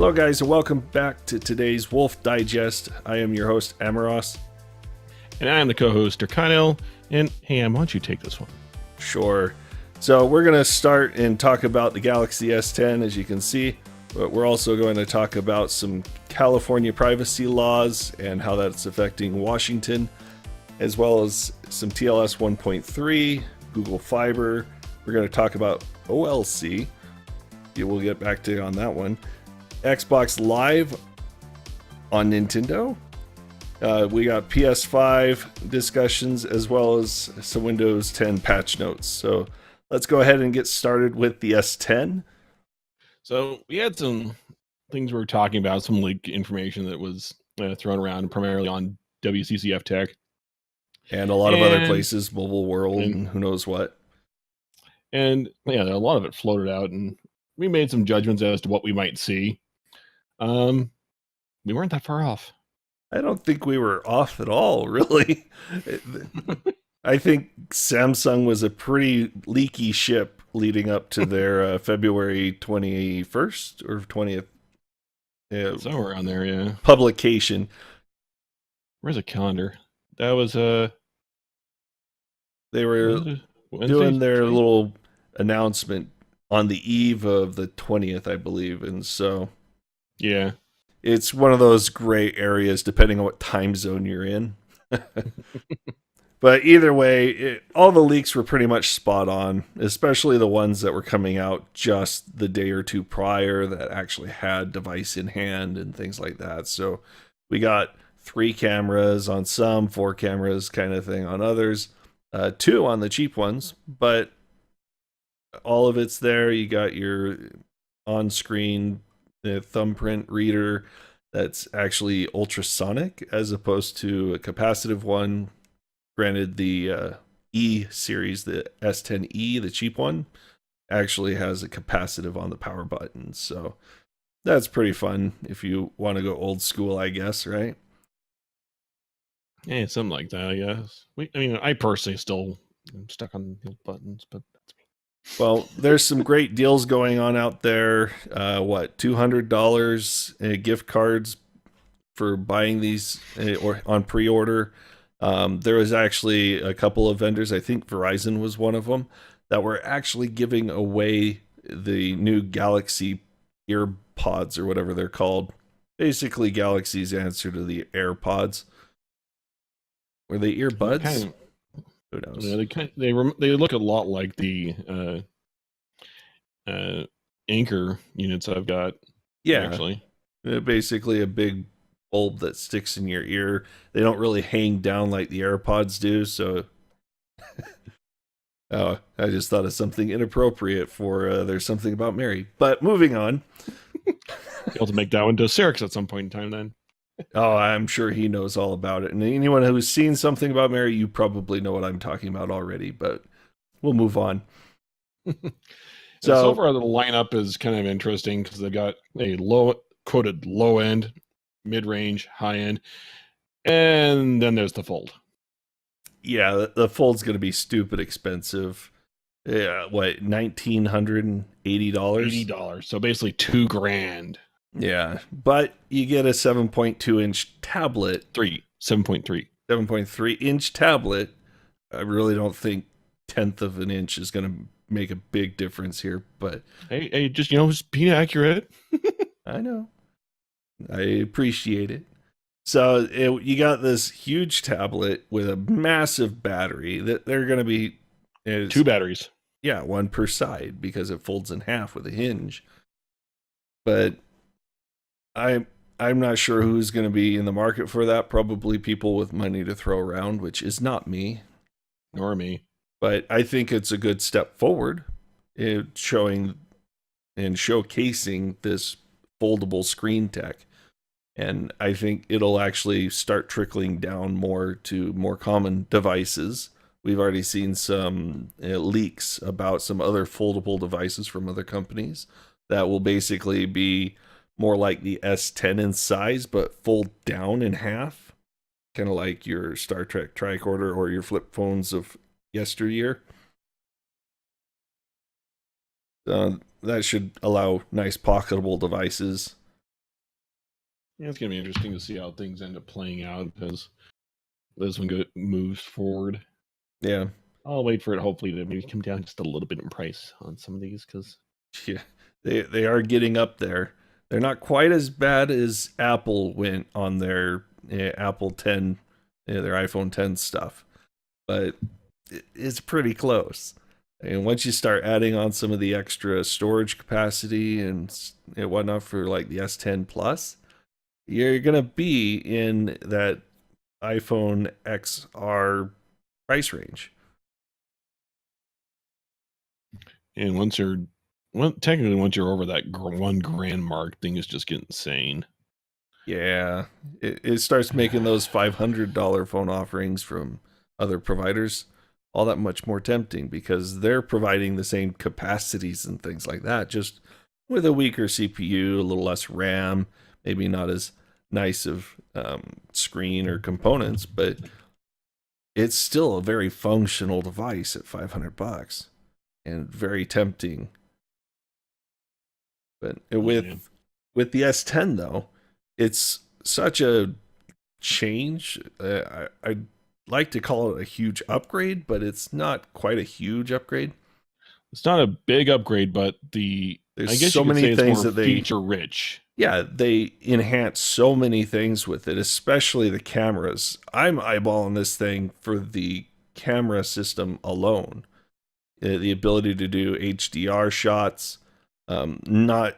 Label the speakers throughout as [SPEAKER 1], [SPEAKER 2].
[SPEAKER 1] Hello guys and welcome back to today's Wolf Digest. I am your host Amaros.
[SPEAKER 2] And I am the co-host Terkanil. And hey, why don't you take this one?
[SPEAKER 1] Sure. So we're going to start and talk about the Galaxy S10 as you can see. But we're also going to talk about some California privacy laws and how that's affecting Washington, as well as some TLS 1.3, Google Fiber. We're going to talk about OLC. We'll get back to you on that one. Xbox Live on Nintendo. We got PS5 discussions as well as some Windows 10 patch notes. So let's go ahead and get started with the S10.
[SPEAKER 2] So we had some things we were talking about, some leak information that was thrown around primarily on WCCF Tech.
[SPEAKER 1] And a lot of other places, Mobile World and who knows what.
[SPEAKER 2] And yeah, a lot of it floated out and we made some judgments as to what we might see. We weren't that far off.
[SPEAKER 1] I don't think we were off at all, really. I think Samsung was a pretty leaky ship leading up to their February 21st or 20th.
[SPEAKER 2] Somewhere around there, yeah.
[SPEAKER 1] Publication.
[SPEAKER 2] Where's a calendar? That was they
[SPEAKER 1] were doing their little announcement on the eve of the 20th, I believe, and so
[SPEAKER 2] yeah.
[SPEAKER 1] It's one of those gray areas depending on what time zone you're in. But either way, all the leaks were pretty much spot on, especially the ones that were coming out just the day or two prior that actually had device in hand and things like that. So we got 3 cameras on some, 4 cameras kind of thing on others, 2 on the cheap ones, but all of it's there. You got your on-screen thumbprint reader that's actually ultrasonic as opposed to a capacitive one. Granted, the E series, the S10e, the cheap one, actually has a capacitive on the power button. So that's pretty fun if you want to go old school, I guess, right?
[SPEAKER 2] Yeah, something like that, I guess. I personally still am stuck on the buttons, but that's me.
[SPEAKER 1] Well, there's some great deals going on out there. $200 gift cards for buying these or on pre-order. There was actually a couple of vendors, I think Verizon was one of them, that were actually giving away the new Galaxy EarPods or whatever they're called. Basically, Galaxy's answer to the AirPods. Were they earbuds? Who knows?
[SPEAKER 2] Yeah, they look a lot like the Anchor units I've got.
[SPEAKER 1] Yeah,
[SPEAKER 2] actually,
[SPEAKER 1] basically a big bulb that sticks in your ear. They don't really hang down like the AirPods do. So, oh, I just thought of something inappropriate for There's Something About Mary. But moving on.
[SPEAKER 2] Be able to make that one to Cyrix at some point in time. Then.
[SPEAKER 1] Oh, I'm sure he knows all about it. And anyone who's seen Something About Mary, you probably know what I'm talking about already, but we'll move on.
[SPEAKER 2] So far, the lineup is kind of interesting because they've got a quoted low end, mid range, high end, and then there's the Fold.
[SPEAKER 1] Yeah, the Fold's going to be stupid expensive. Yeah, what, $1,980?
[SPEAKER 2] $80. So basically $2,000.
[SPEAKER 1] Yeah, but you get a 7.2 inch tablet.
[SPEAKER 2] 7.3.
[SPEAKER 1] 7.3 inch tablet. I really don't think 1/10 of an inch is going to make a big difference here, but
[SPEAKER 2] hey, just being accurate.
[SPEAKER 1] I know. I appreciate it. So you got this huge tablet with a massive battery that they're going to be
[SPEAKER 2] 2 batteries.
[SPEAKER 1] Yeah, 1 per side because it folds in half with a hinge. But I'm not sure who's going to be in the market for that. Probably people with money to throw around, which is not me.
[SPEAKER 2] Nor me.
[SPEAKER 1] But I think it's a good step forward in showing and showcasing this foldable screen tech. And I think it'll actually start trickling down more to more common devices. We've already seen some leaks about some other foldable devices from other companies that will basically be more like the S10 in size, but fold down in half. Kind of like your Star Trek tricorder or your flip phones of yesteryear. That should allow nice pocketable devices
[SPEAKER 2] Yeah, it's gonna be interesting to see how things end up playing out as this one moves forward.
[SPEAKER 1] Yeah.
[SPEAKER 2] I'll wait for it, hopefully, to maybe come down just a little bit in price on some of these, because
[SPEAKER 1] Yeah. They are getting up there. They're not quite as bad as Apple went on their Apple 10, their iPhone 10 stuff, but it's pretty close. And once you start adding on some of the extra storage capacity and whatnot for like the S10 Plus, you're gonna be in that iPhone XR price range.
[SPEAKER 2] and once you're technically once you're over that $1,000 mark, things just get insane.
[SPEAKER 1] Yeah, it starts making those $500 phone offerings from other providers all that much more tempting because they're providing the same capacities and things like that, just with a weaker CPU, a little less RAM, maybe not as nice of screen or components, but it's still a very functional device at $500 and very tempting. But with the S10 though, it's such a change. I'd like to call it a huge upgrade, but it's not quite a huge upgrade.
[SPEAKER 2] It's not a big upgrade, but I
[SPEAKER 1] There's
[SPEAKER 2] guess
[SPEAKER 1] so
[SPEAKER 2] you could
[SPEAKER 1] many
[SPEAKER 2] say it's
[SPEAKER 1] things
[SPEAKER 2] more
[SPEAKER 1] that
[SPEAKER 2] feature rich.
[SPEAKER 1] they enhance so many things with it, especially the cameras. I'm eyeballing this thing for the camera system alone. The ability to do HDR shots, not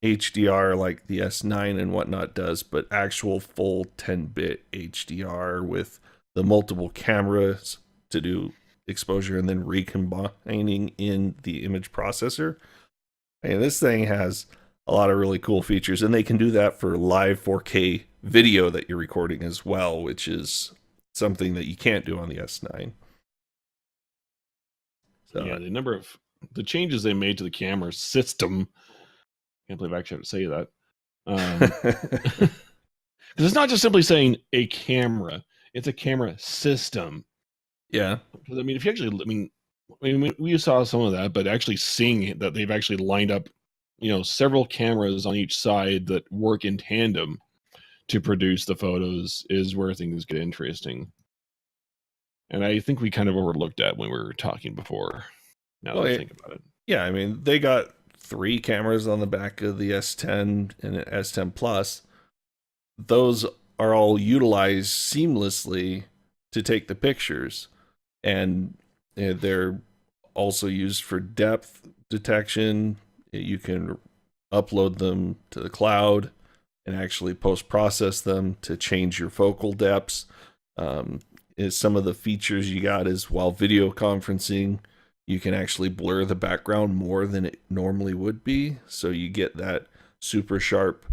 [SPEAKER 1] HDR like the S9 and whatnot does, but actual full 10-bit HDR with the multiple cameras to do exposure and then recombining in the image processor. And this thing has a lot of really cool features, and they can do that for live 4K video that you're recording as well, which is something that you can't do on the S9. So,
[SPEAKER 2] Yeah, the changes they made to the camera system. Can't believe I actually have to say that. Because it's not just simply saying a camera; it's a camera system.
[SPEAKER 1] yeah.
[SPEAKER 2] Because I mean, if you actually, we saw some of that, but actually seeing that they've actually lined up, several cameras on each side that work in tandem to produce the photos is where things get interesting. And I think we kind of overlooked that when we were talking before. Now that I think about it.
[SPEAKER 1] Yeah, I mean, they got 3 cameras on the back of the S10 and S10 Plus. Those are all utilized seamlessly to take the pictures, and they're also used for depth detection. You can upload them to the cloud and actually post-process them to change your focal depths. Is some of the features you got is while video conferencing, you can actually blur the background more than it normally would be, so you get that super sharp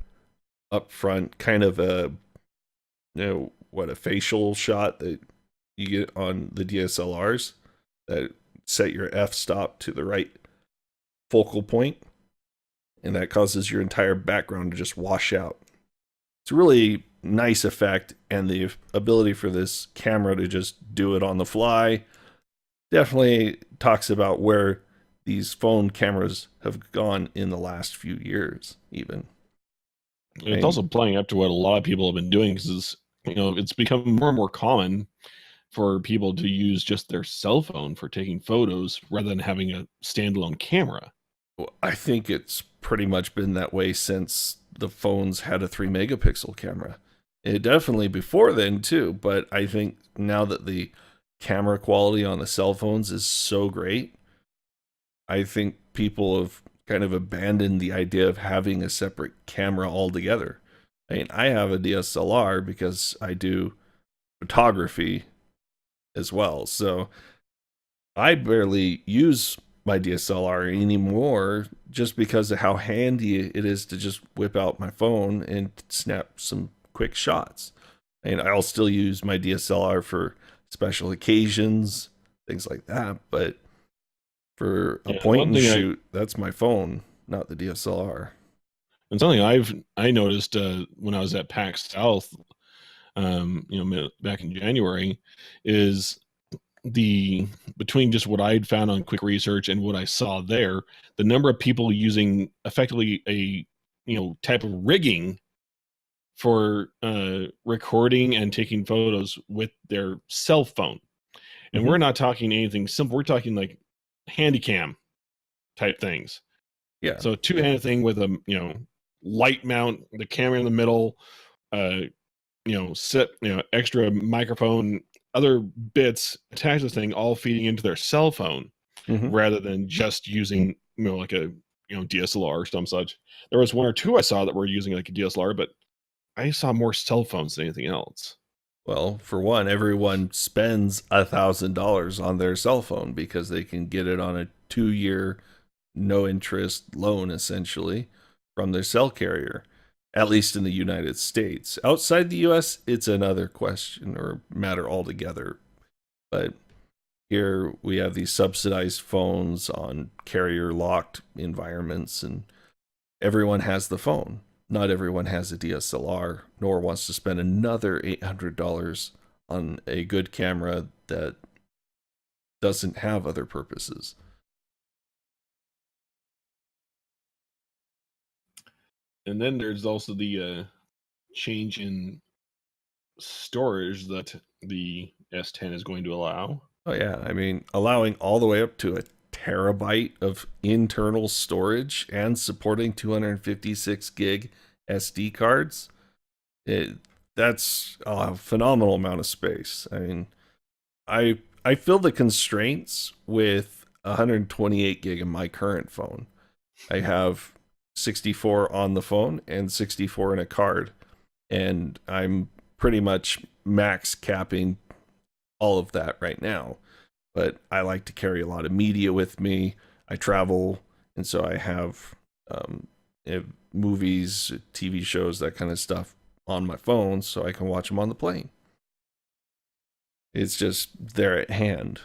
[SPEAKER 1] upfront kind of a a facial shot that you get on the DSLRs that set your f-stop to the right focal point, and that causes your entire background to just wash out. It's a really nice effect, and the ability for this camera to just do it on the fly definitely talks about where these phone cameras have gone in the last few years even.
[SPEAKER 2] And it's also playing up to what a lot of people have been doing, because it's become more and more common for people to use just their cell phone for taking photos rather than having a standalone camera.
[SPEAKER 1] I think it's pretty much been that way since the phones had a 3 megapixel camera. It definitely before then too, but I think now that the camera quality on the cell phones is so great, I think people have kind of abandoned the idea of having a separate camera altogether. I mean, I have a DSLR because I do photography as well, so I barely use my DSLR anymore just because of how handy it is to just whip out my phone and snap some quick shots. And I'll still use my DSLR for special occasions, things like that, but for a point and shoot, that's my phone, not the DSLR.
[SPEAKER 2] And something I noticed when I was at PAX South, back in January, is between just what I'd found on quick research and what I saw there, the number of people using effectively a type of rigging for recording and taking photos with their cell phone. And
[SPEAKER 1] Mhm.
[SPEAKER 2] we're not talking anything simple. We're talking like handycam type things.
[SPEAKER 1] Yeah.
[SPEAKER 2] So two-handed thing with a light mount, the camera in the middle, set extra microphone, other bits attached to this thing, all feeding into their cell phone
[SPEAKER 1] Mhm.
[SPEAKER 2] rather than just using like a DSLR or some such. There was one or two I saw that were using like a DSLR, but I saw more cell phones than anything else.
[SPEAKER 1] Well, for one, everyone spends $1,000 on their cell phone because they can get it on a 2-year no interest loan essentially from their cell carrier, at least in the United States. Outside the US, it's another question or matter altogether. But here we have these subsidized phones on carrier locked environments, and everyone has the phone. Not everyone has a DSLR, nor wants to spend another $800 on a good camera that doesn't have other purposes.
[SPEAKER 2] And then there's also the change in storage that the S10 is going to allow.
[SPEAKER 1] Oh yeah, I mean, allowing all the way up to a terabyte of internal storage and supporting 256 gig SD cards, it, that's a phenomenal amount of space. I mean, I feel the constraints with 128 gig in my current phone. I have 64 on the phone and 64 in a card, and I'm pretty much max capping all of that right now. But I like to carry a lot of media with me. I travel, and so I have um, movies, TV shows, that kind of stuff on my phone, so I can watch them on the plane. It's just there at hand.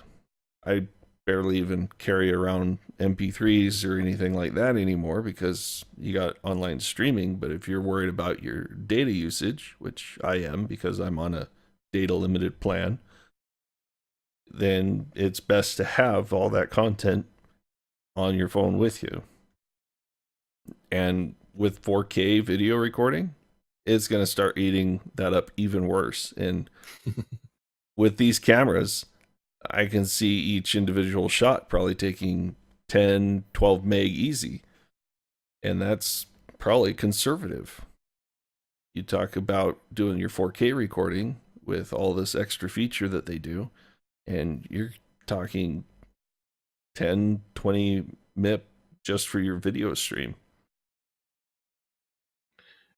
[SPEAKER 1] I barely even carry around MP3s or anything like that anymore because you got online streaming. But if you're worried about your data usage, which I am because I'm on a data limited plan, then it's best to have all that content on your phone with you. And with 4K video recording, it's going to start eating that up even worse. And with these cameras, I can see each individual shot probably taking 10, 12 meg easy. And that's probably conservative. You talk about doing your 4K recording with all this extra feature that they do, and you're talking 10, 20 MIP just for your video stream.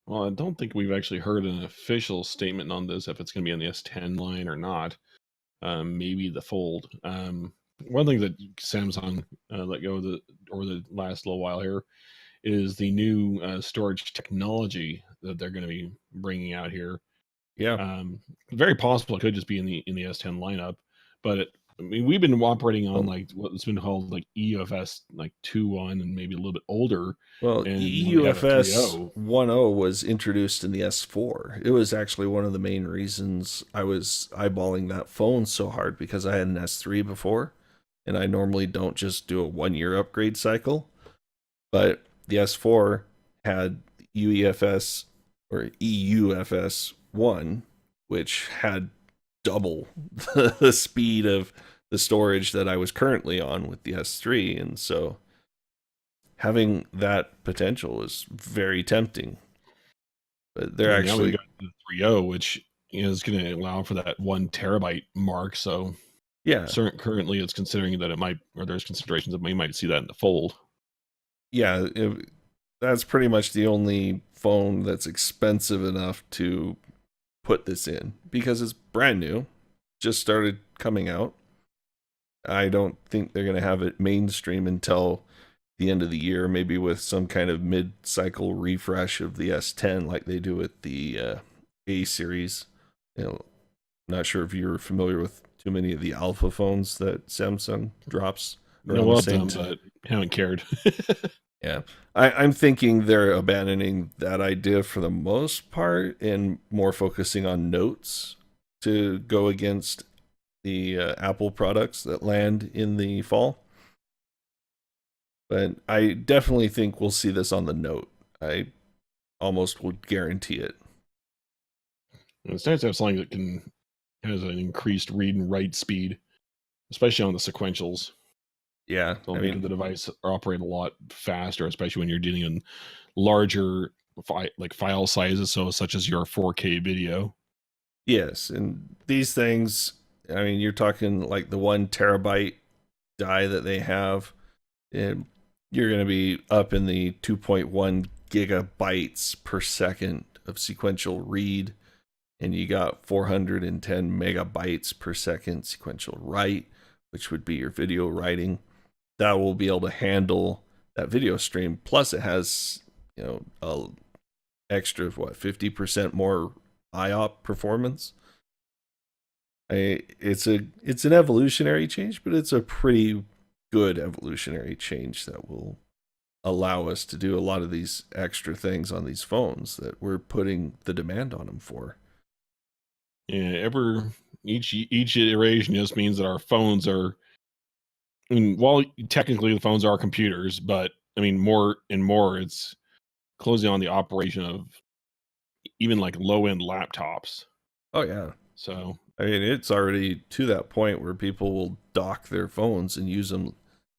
[SPEAKER 2] Well, I don't think we've actually heard an official statement on this, if it's going to be on the S10 line or not. Maybe the Fold. One thing that Samsung let go of over the last little while here is the new storage technology that they're going to be bringing out here.
[SPEAKER 1] Yeah.
[SPEAKER 2] Very possible it could just be in the S10 lineup, but I mean, we've been operating on
[SPEAKER 1] Well,
[SPEAKER 2] like what's been called like EUFS like 2.1 and maybe a little bit older,
[SPEAKER 1] well,
[SPEAKER 2] and when we have a
[SPEAKER 1] EUFS
[SPEAKER 2] 3.0.
[SPEAKER 1] 1.0 was introduced in the S4. It was actually one of the main reasons I was eyeballing that phone so hard because I had an S3 before, and I normally don't just do a 1-year upgrade cycle. But the S4 had UEFS or EUFS 1, which had double the speed of the storage that I was currently on with the S3. And so having that potential is very tempting. But they're
[SPEAKER 2] And now we've
[SPEAKER 1] actually,
[SPEAKER 2] got the 3.0, which is going to allow for that 1 terabyte mark. So
[SPEAKER 1] yeah,
[SPEAKER 2] currently, it's considering that it might, or there's considerations that we might see that in the Fold.
[SPEAKER 1] yeah, that's pretty much the only phone that's expensive enough to put this in because it's brand new, just started coming out. I don't think they're going to have it mainstream until the end of the year, maybe with some kind of mid-cycle refresh of the S10 like they do with the A series. You know, not sure if you're familiar with too many of the alpha phones that Samsung drops
[SPEAKER 2] I
[SPEAKER 1] around the
[SPEAKER 2] love
[SPEAKER 1] same
[SPEAKER 2] them,
[SPEAKER 1] time.
[SPEAKER 2] but haven't cared.
[SPEAKER 1] Yeah. I'm thinking they're abandoning that idea for the most part and more focusing on notes to go against the Apple products that land in the fall. But I definitely think we'll see this on the Note. I almost would guarantee it.
[SPEAKER 2] And it's nice to have something that has an increased read and write speed, especially on the sequentials.
[SPEAKER 1] Yeah,
[SPEAKER 2] It'll make the device operate a lot faster, especially when you're dealing in larger file sizes, so such as your 4K video.
[SPEAKER 1] yes, and these things, I mean, you're talking like the 1 terabyte die that they have, and you're going to be up in the 2.1 gigabytes per second of sequential read, and you got 410 megabytes per second sequential write, which would be your video writing. That will be able to handle that video stream. Plus, it has, a extra 50% more IOP performance. It's an evolutionary change, but it's a pretty good evolutionary change that will allow us to do a lot of these extra things on these phones that we're putting the demand on them for.
[SPEAKER 2] Yeah, each iteration just means that our phones are. I mean, while technically the phones are computers, but I mean, more and more it's closing on the operation of even like low end laptops.
[SPEAKER 1] Oh yeah.
[SPEAKER 2] So
[SPEAKER 1] I mean, it's already to that point where people will dock their phones and use them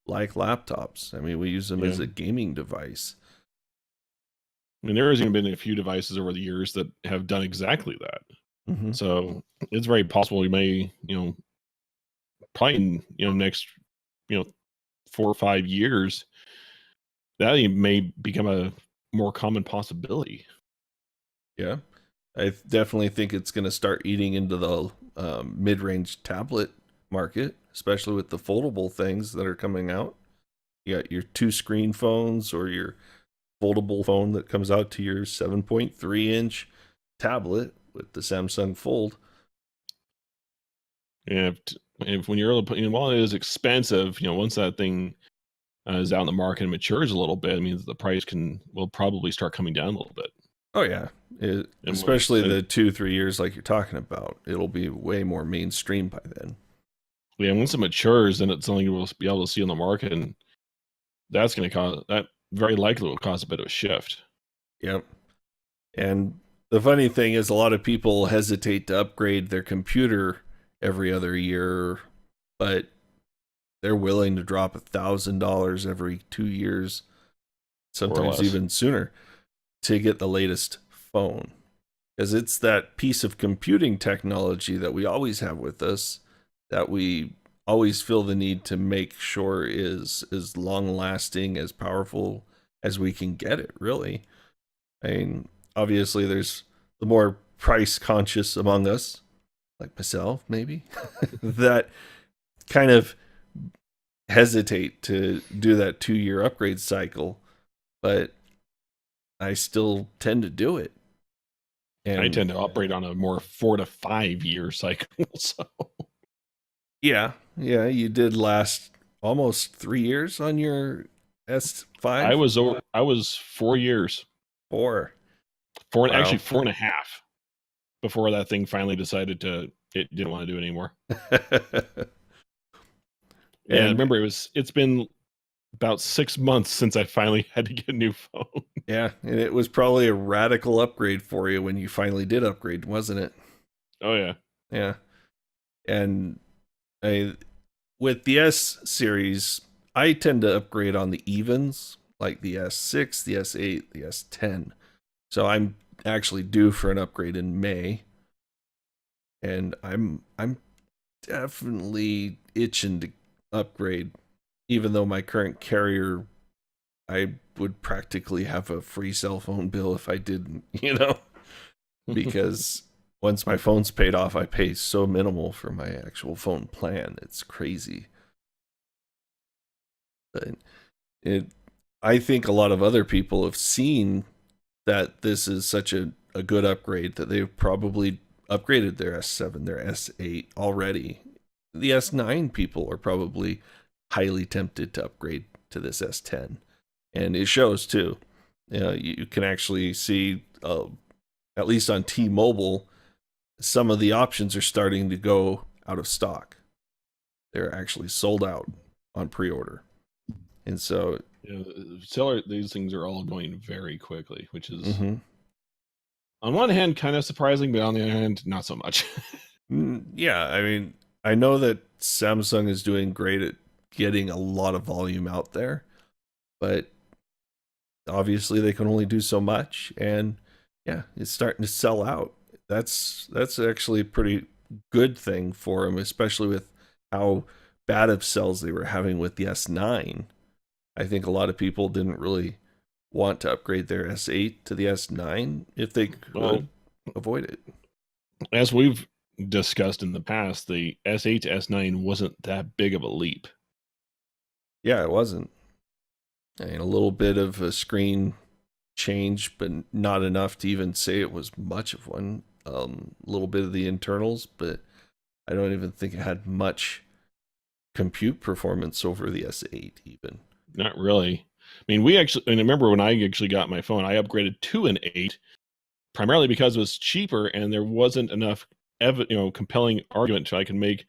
[SPEAKER 1] like laptops. I mean, we use them as a gaming device.
[SPEAKER 2] I mean, there has even been a few devices over the years that have done exactly that.
[SPEAKER 1] Mm-hmm.
[SPEAKER 2] So it's very possible you may, probably in, next, 4 or 5 years, that may become a more common possibility.
[SPEAKER 1] Yeah. I definitely think it's going to start eating into the mid-range tablet market, especially with the foldable things that are coming out. You got your 2-screen phones or your foldable phone that comes out to your 7.3-inch tablet with the Samsung Fold.
[SPEAKER 2] Yeah, if when you're able to put, while it is expensive, once that thing is out in the market and matures a little bit, it means the price will probably start coming down a little bit.
[SPEAKER 1] Oh yeah, especially the 2-3 years like you're talking about. It'll be way more mainstream by then.
[SPEAKER 2] Yeah, once it matures, then it's something you'll be able to see on the market, and that's going to cause that very likely will cause a bit of a shift.
[SPEAKER 1] Yep. And the funny thing is, a lot of people hesitate to upgrade their computer every other year, but they're willing to drop $1,000 every 2 years, sometimes even sooner, to get the latest phone. Because it's that piece of computing technology that we always have with us that we always feel the need to make sure is as long lasting, as powerful as we can get it, really. I mean, obviously, there's the more price conscious among us, like myself, maybe, that kind of hesitate to do that 2-year upgrade cycle, but I still tend to do it.
[SPEAKER 2] And I tend to operate on a more 4 to 5 year cycle. So
[SPEAKER 1] yeah, you did last almost 3 years on your S5.
[SPEAKER 2] I was 4 years.
[SPEAKER 1] 4.
[SPEAKER 2] Wow. Actually 4.5 before that thing finally decided it didn't want to do it anymore. Yeah, remember it's been about 6 months since I finally had to get a new phone.
[SPEAKER 1] Yeah, and it was probably a radical upgrade for you when you finally did upgrade, wasn't it?
[SPEAKER 2] Oh yeah.
[SPEAKER 1] Yeah. And with the S series, I tend to upgrade on the evens, like the S6, the S8, the S10. So I'm actually due for an upgrade in May. And I'm definitely itching to upgrade, even though my current carrier, I would practically have a free cell phone bill if I didn't, because once my phone's paid off, I pay so minimal for my actual phone plan. It's crazy. But I think a lot of other people have seen that this is such a good upgrade that they've probably upgraded their S7, their S8 already. The S9 people are probably highly tempted to upgrade to this S10. And it shows too. You can actually see, at least on T-Mobile, some of the options are starting to go out of stock. They're actually sold out on pre-order. And so
[SPEAKER 2] these things are all going very quickly, which is On one hand, kind of surprising, but on the other hand, not so much.
[SPEAKER 1] Yeah, I mean, I know that Samsung is doing great at getting a lot of volume out there, but obviously they can only do so much, and yeah, it's starting to sell out. That's actually a pretty good thing for them, especially with how bad of sales they were having with the S9. I think a lot of people didn't really want to upgrade their S8 to the S9 if they
[SPEAKER 2] Well,
[SPEAKER 1] could avoid it.
[SPEAKER 2] as we've discussed in the past, the S8 to S9 wasn't that big of a leap.
[SPEAKER 1] Yeah, it wasn't. I mean, a little bit of a screen change, but not enough to even say it was much of one. A little bit of the internals, but I don't even think it had much compute performance over the S8 even.
[SPEAKER 2] Not really. I mean, we actually, and I remember when I actually got my phone, I upgraded to an 8 primarily because it was cheaper and there wasn't enough, compelling argument I can make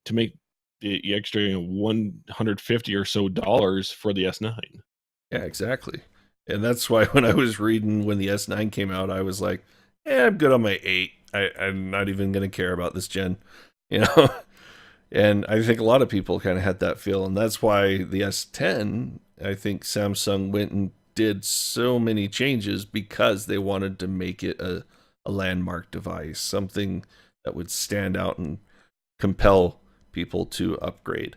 [SPEAKER 2] to make the extra 150 or so dollars for the S9.
[SPEAKER 1] Yeah, exactly. And that's why when I was reading when the S9 came out, I was like, I'm good on my 8. I'm not even going to care about this gen, you know? And I think a lot of people kind of had that feel. And that's why the S10, I think Samsung went and did so many changes because they wanted to make it a landmark device, something that would stand out and compel people to upgrade.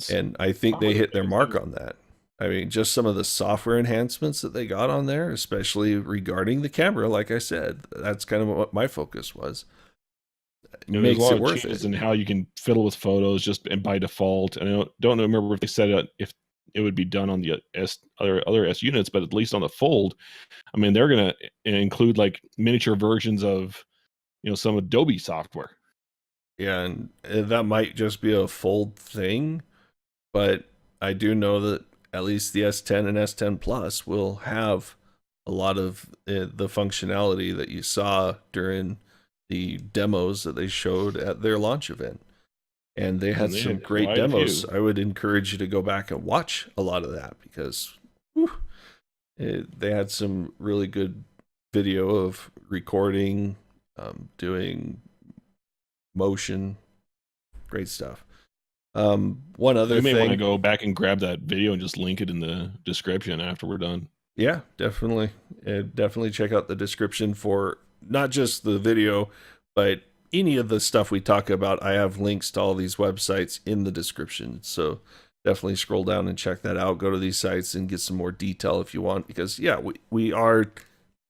[SPEAKER 1] And I think they hit their mark on that. I mean, just some of the software enhancements that they got on there, especially regarding the camera, like I said, that's kind of what my focus was.
[SPEAKER 2] There's a lot of changes in how you can fiddle with photos just and by default. And I don't remember if they said if it would be done on the other S units, but at least on the Fold, I mean, they're gonna include like miniature versions of some Adobe software.
[SPEAKER 1] Yeah, and that might just be a Fold thing, but I do know that at least the S10 and S10 Plus will have a lot of the functionality that you saw during the demos that they showed at their launch event. And they had some great demos. I would encourage you to go back and watch a lot of that because they had some really good video of recording, doing motion, great stuff. One other thing,
[SPEAKER 2] you may want to go back and grab that video and just link it in the description after we're done.
[SPEAKER 1] Yeah, definitely. Definitely check out the description for not just the video, but any of the stuff we talk about. I have links to all these websites in the description. So definitely scroll down and check that out. Go to these sites and get some more detail if you want, because yeah, we are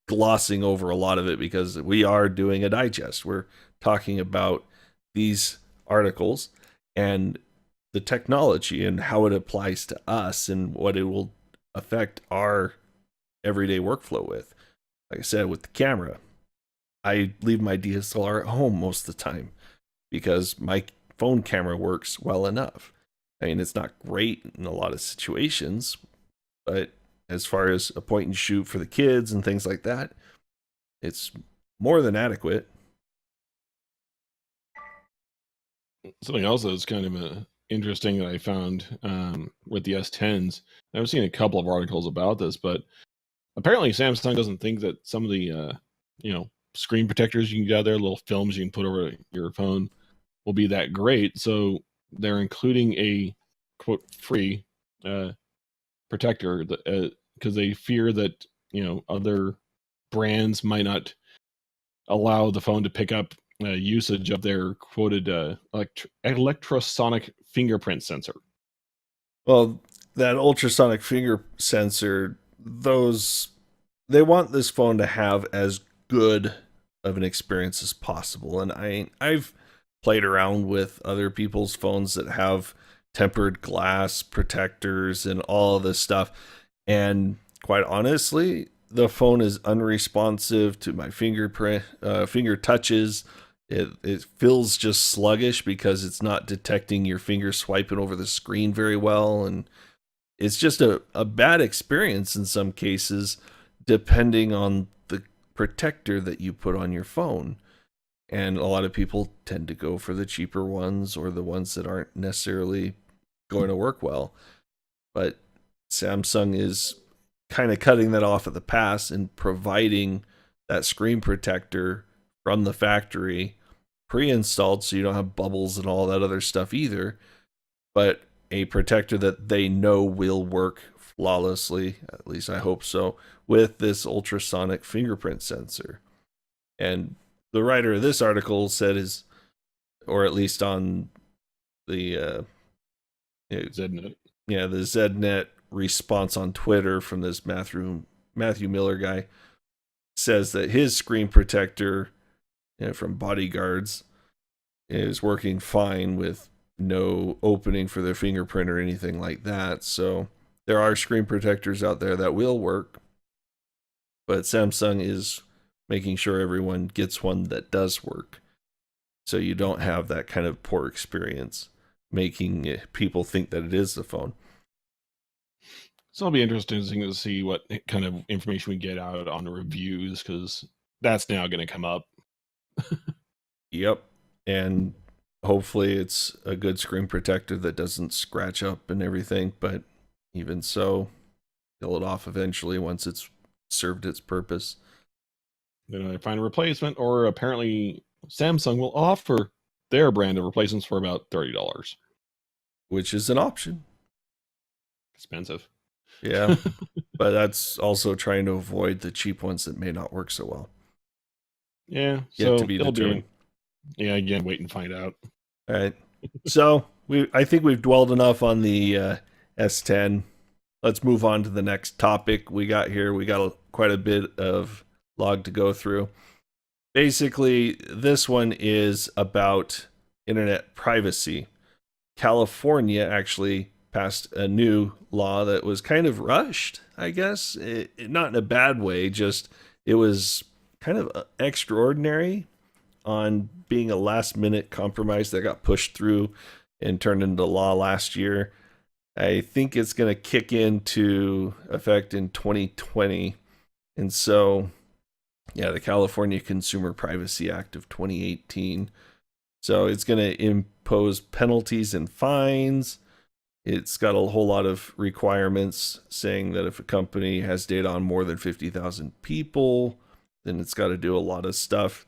[SPEAKER 1] glossing over a lot of it because we are doing a digest. We're talking about these articles and the technology and how it applies to us and what it will affect our everyday workflow with. Like I said, with the camera, I leave my DSLR at home most of the time because my phone camera works well enough. I mean, it's not great in a lot of situations, but as far as a point and shoot for the kids and things like that, it's more than adequate.
[SPEAKER 2] Something else that's kind of interesting that I found with the S10s, I've seen a couple of articles about this, but apparently Samsung doesn't think that some of the screen protectors you can get out there, little films you can put over your phone, will be that great. So they're including a quote free protector because they fear that other brands might not allow the phone to pick up usage of their quoted electrosonic fingerprint sensor.
[SPEAKER 1] Well, that ultrasonic finger sensor, they want this phone to have as good of an experience as possible. And I've played around with other people's phones that have tempered glass protectors and all of this stuff. And quite honestly, the phone is unresponsive to my finger touches. It feels just sluggish because it's not detecting your finger swiping over the screen very well. And it's just a bad experience in some cases, depending on the protector that you put on your phone. And a lot of people tend to go for the cheaper ones or the ones that aren't necessarily going to work well. But Samsung is kind of cutting that off at the pass and providing that screen protector from the factory pre-installed, so you don't have bubbles and all that other stuff either, but a protector that they know will work flawlessly, at least I hope so, with this ultrasonic fingerprint sensor. And the writer of this article said is, or at least on the
[SPEAKER 2] ZNet.
[SPEAKER 1] Yeah, the ZNet response on Twitter from this Matthew Miller guy says that his screen protector from Bodyguards is working fine with no opening for their fingerprint or anything like that. So there are screen protectors out there that will work, but Samsung is making sure everyone gets one that does work, so you don't have that kind of poor experience making people think that it is the phone.
[SPEAKER 2] So it'll be interesting to see what kind of information we get out on the reviews, because that's now going to come up.
[SPEAKER 1] Yep. And hopefully it's a good screen protector that doesn't scratch up and everything, but even so, peel it off eventually once it's served its purpose.
[SPEAKER 2] Then I find a replacement, or apparently Samsung will offer their brand of replacements for about $30.
[SPEAKER 1] Which is an option.
[SPEAKER 2] Expensive.
[SPEAKER 1] Yeah. But that's also trying to avoid the cheap ones that may not work so well.
[SPEAKER 2] Yeah.
[SPEAKER 1] Yet
[SPEAKER 2] So
[SPEAKER 1] to be determined.
[SPEAKER 2] Yeah, again, wait and find out.
[SPEAKER 1] All right. So I think we've dwelled enough on the S10. Let's move on to the next topic we got here. We got quite a bit of log to go through. Basically, this one is about internet privacy. California actually passed a new law that was kind of rushed, I guess. Not in a bad way, just it was kind of extraordinary on being a last-minute compromise that got pushed through and turned into law last year. I think it's going to kick into effect in 2020. And so, yeah, the California Consumer Privacy Act of 2018. So it's going to impose penalties and fines. It's got a whole lot of requirements saying that if a company has data on more than 50,000 people, then it's got to do a lot of stuff.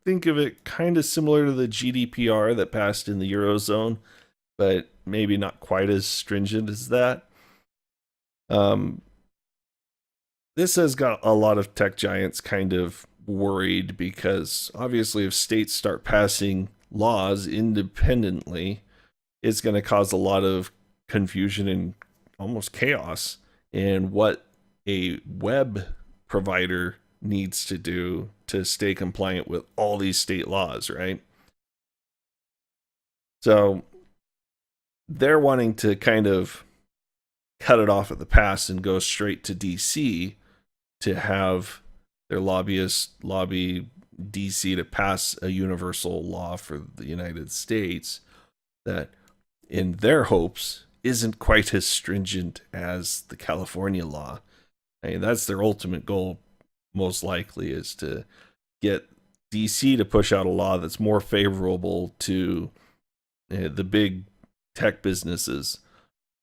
[SPEAKER 1] Think of it kind of similar to the GDPR that passed in the Eurozone, but maybe not quite as stringent as that. This has got a lot of tech giants kind of worried, because obviously if states start passing laws independently, it's going to cause a lot of confusion and almost chaos in what a web provider needs to do to stay compliant with all these state laws, right? So they're wanting to kind of cut it off at the pass and go straight to DC to have their lobbyists lobby DC to pass a universal law for the United States that, in their hopes, isn't quite as stringent as the California law. I mean, that's their ultimate goal, most likely, is to get DC to push out a law that's more favorable to the big tech businesses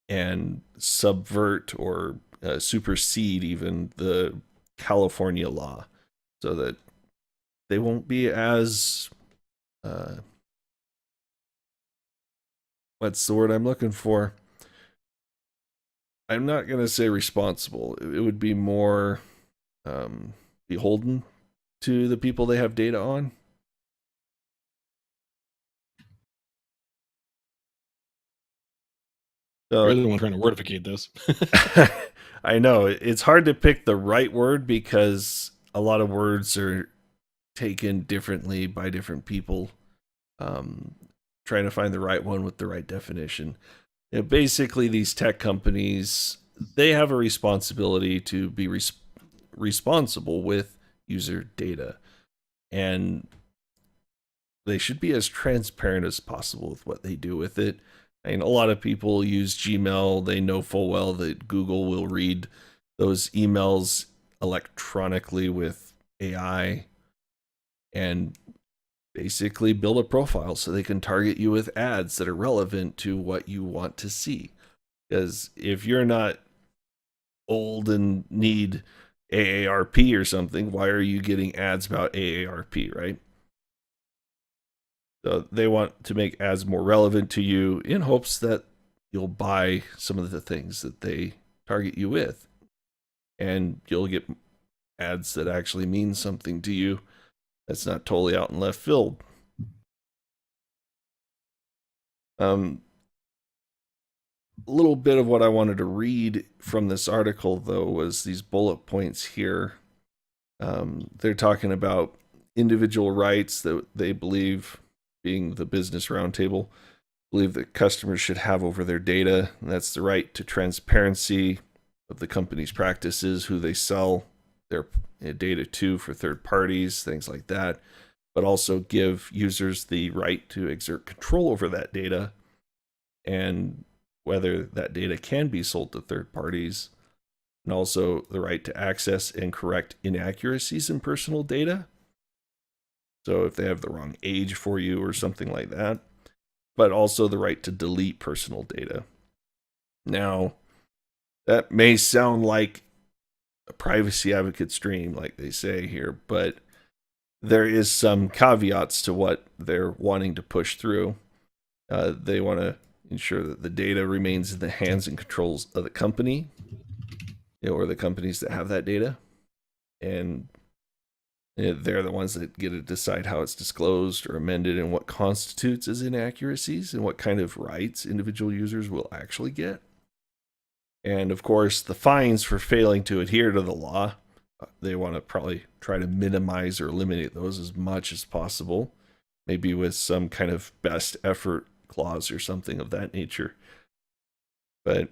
[SPEAKER 1] and subvert or supersede even the California law, so that they won't be as what's the word I'm looking for? I'm not going to say responsible. It would be more beholden to the people they have data on. So,
[SPEAKER 2] you're the one trying to wordificate this.
[SPEAKER 1] I know it's hard to pick the right word because a lot of words are taken differently by different people. Trying to find the right one with the right definition. Basically, these tech companies, they have a responsibility to be responsible with user data, and they should be as transparent as possible with what they do with it. I mean, a lot of people use Gmail. They know full well that Google will read those emails electronically with AI and basically build a profile so they can target you with ads that are relevant to what you want to see. Because if you're not old and need AARP or something, why are you getting ads about AARP, right? So they want to make ads more relevant to you in hopes that you'll buy some of the things that they target you with. And you'll get ads that actually mean something to you that's not totally out in left field. A little bit of what I wanted to read from this article, though, was these bullet points here. They're talking about individual rights that they believe, being the Business Roundtable, believe that customers should have over their data. And that's the right to transparency of the company's practices, who they sell their data to for third parties, things like that, but also give users the right to exert control over that data and whether that data can be sold to third parties, and also the right to access and correct inaccuracies in personal data. So if they have the wrong age for you or something like that, but also the right to delete personal data. Now, that may sound like a privacy advocate stream, like they say here, but there is some caveats to what they're wanting to push through. They want to ensure that the data remains in the hands and controls of the company, or the companies that have that data, and they're the ones that get to decide how it's disclosed or amended and what constitutes as inaccuracies and what kind of rights individual users will actually get. And of course, the fines for failing to adhere to the law, they want to probably try to minimize or eliminate those as much as possible, maybe with some kind of best effort clause or something of that nature. But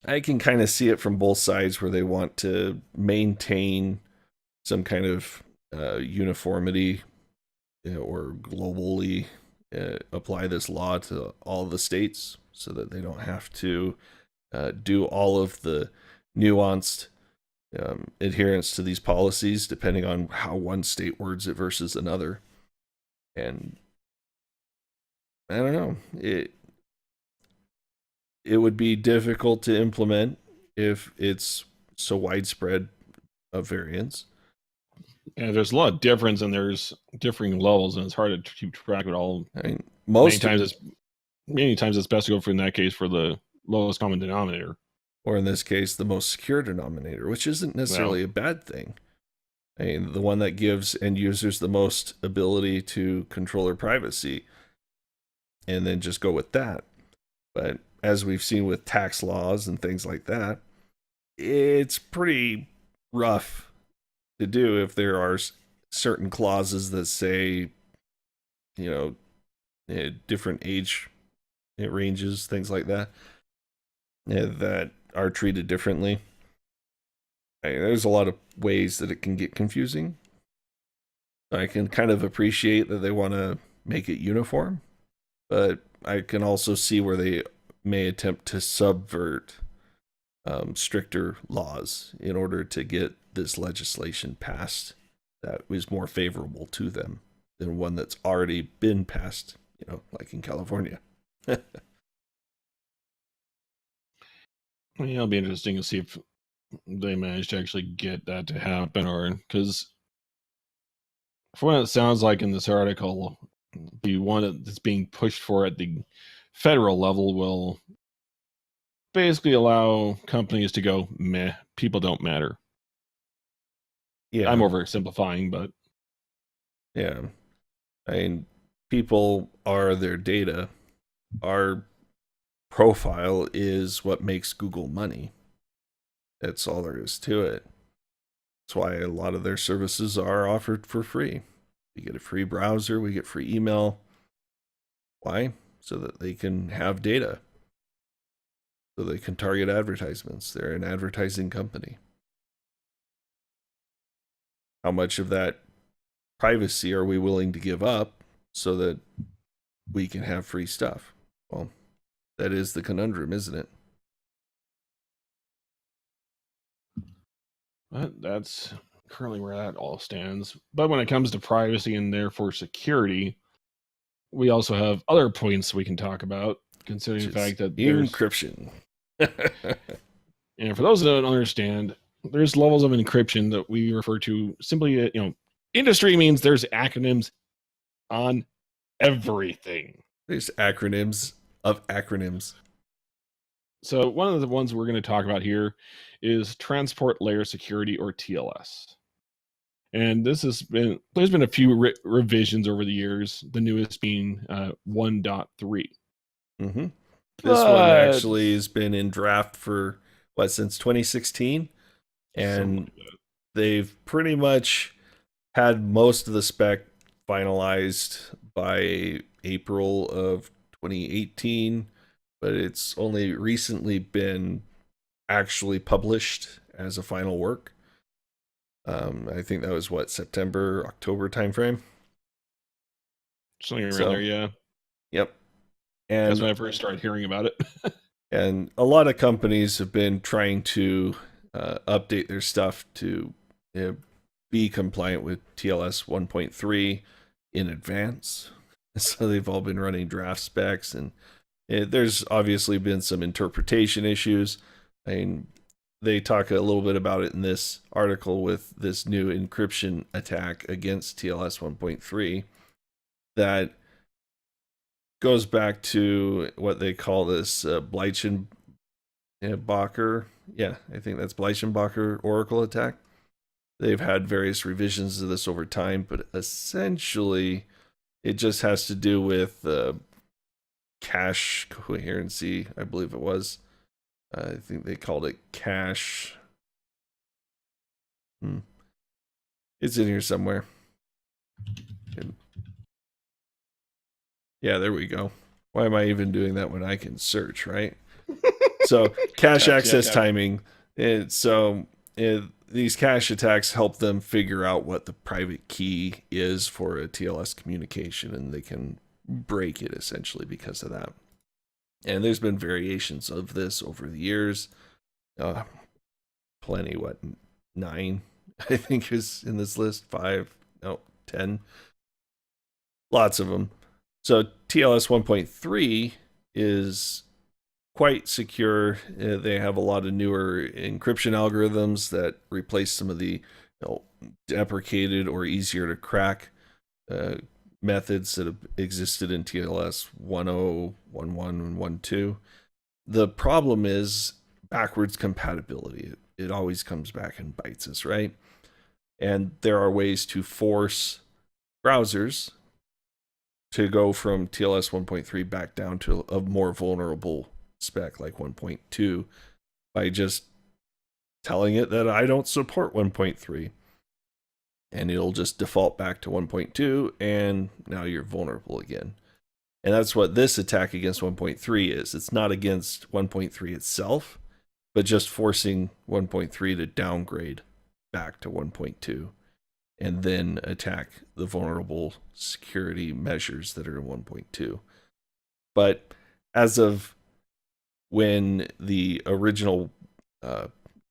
[SPEAKER 1] I can kind of see it from both sides, where they want to maintain some kind of uniformity, or globally apply this law to all the states so that they don't have to do all of the nuanced adherence to these policies depending on how one state words it versus another. And I don't know, it would be difficult to implement if it's so widespread of variance.
[SPEAKER 2] And there's a lot of difference, and there's differing levels, and it's hard to keep track of it all.
[SPEAKER 1] I mean,
[SPEAKER 2] many times it's best to go for, in that case, for the lowest common denominator,
[SPEAKER 1] or in this case, the most secure denominator, which isn't necessarily a bad thing. I mean, the one that gives end users the most ability to control their privacy, and then just go with that. But as we've seen with tax laws and things like that, it's pretty rough to do if there are certain clauses that say, different age ranges, things like that, that are treated differently. There's a lot of ways that it can get confusing. I can kind of appreciate that they want to make it uniform, but I can also see where they may attempt to subvert stricter laws in order to get this legislation passed that is more favorable to them than one that's already been passed, like in California.
[SPEAKER 2] Yeah, it'll be interesting to see if they manage to actually get that to happen, or because from what it sounds like in this article, the one that's being pushed for at the federal level will basically allow companies to go, meh, people don't matter.
[SPEAKER 1] Yeah,
[SPEAKER 2] I'm oversimplifying, but
[SPEAKER 1] yeah, I mean, people are their data. Our profile is what makes Google money. That's all there is to it. That's why a lot of their services are offered for free. We get a free browser, we get free email. Why? So that they can have data. So they can target advertisements. They're an advertising company. How much of that privacy are we willing to give up so that we can have free stuff? Well, that is the conundrum, isn't it?
[SPEAKER 2] That's currently where that all stands. But when it comes to privacy and therefore security, we also have other points we can talk about, considering the fact that there's
[SPEAKER 1] encryption.
[SPEAKER 2] And for those that don't understand, there's levels of encryption that we refer to simply, industry means there's acronyms on everything.
[SPEAKER 1] There's acronyms of acronyms.
[SPEAKER 2] So one of the ones we're going to talk about here is transport layer security, or TLS. And there's been a few revisions over the years, the newest being 1.3.
[SPEAKER 1] Mm-hmm. This one actually has been in draft for since 2016, and they've pretty much had most of the spec finalized by April of 2018, but it's only recently been actually published as a final work. I think that was September, October timeframe.
[SPEAKER 2] Something around there, yeah.
[SPEAKER 1] Yep. And
[SPEAKER 2] that's when I first started hearing about it.
[SPEAKER 1] And a lot of companies have been trying to update their stuff to be compliant with TLS 1.3 in advance. So they've all been running draft specs, and there's obviously been some interpretation issues. I mean, they talk a little bit about it in this article with this new encryption attack against TLS 1.3 that goes back to what they call this Bleichenbacher. Yeah, I think that's Bleichenbacher Oracle attack. They've had various revisions of this over time, but essentially it just has to do with cache coherency, I believe it was. I think they called it cache. It's in here somewhere. Yeah, there we go. Why am I even doing that when I can search, right? So cache access timing. These cache attacks help them figure out what the private key is for a TLS communication, and they can break it essentially because of that. And there's been variations of this over the years. Plenty, 9, I think, is in this list. 5, no, 10. Lots of them. So TLS 1.3 is quite secure. They have a lot of newer encryption algorithms that replace some of the deprecated or easier to crack methods that have existed in TLS 1.0, 1.1, and 1.2. The problem is backwards compatibility. It always comes back and bites us, right? And there are ways to force browsers to go from TLS 1.3 back down to a more vulnerable spec like 1.2 by just telling it that I don't support 1.3. And it'll just default back to 1.2, and now you're vulnerable again. And that's what this attack against 1.3 is. It's not against 1.3 itself, but just forcing 1.3 to downgrade back to 1.2 and then attack the vulnerable security measures that are in 1.2. But as of when the original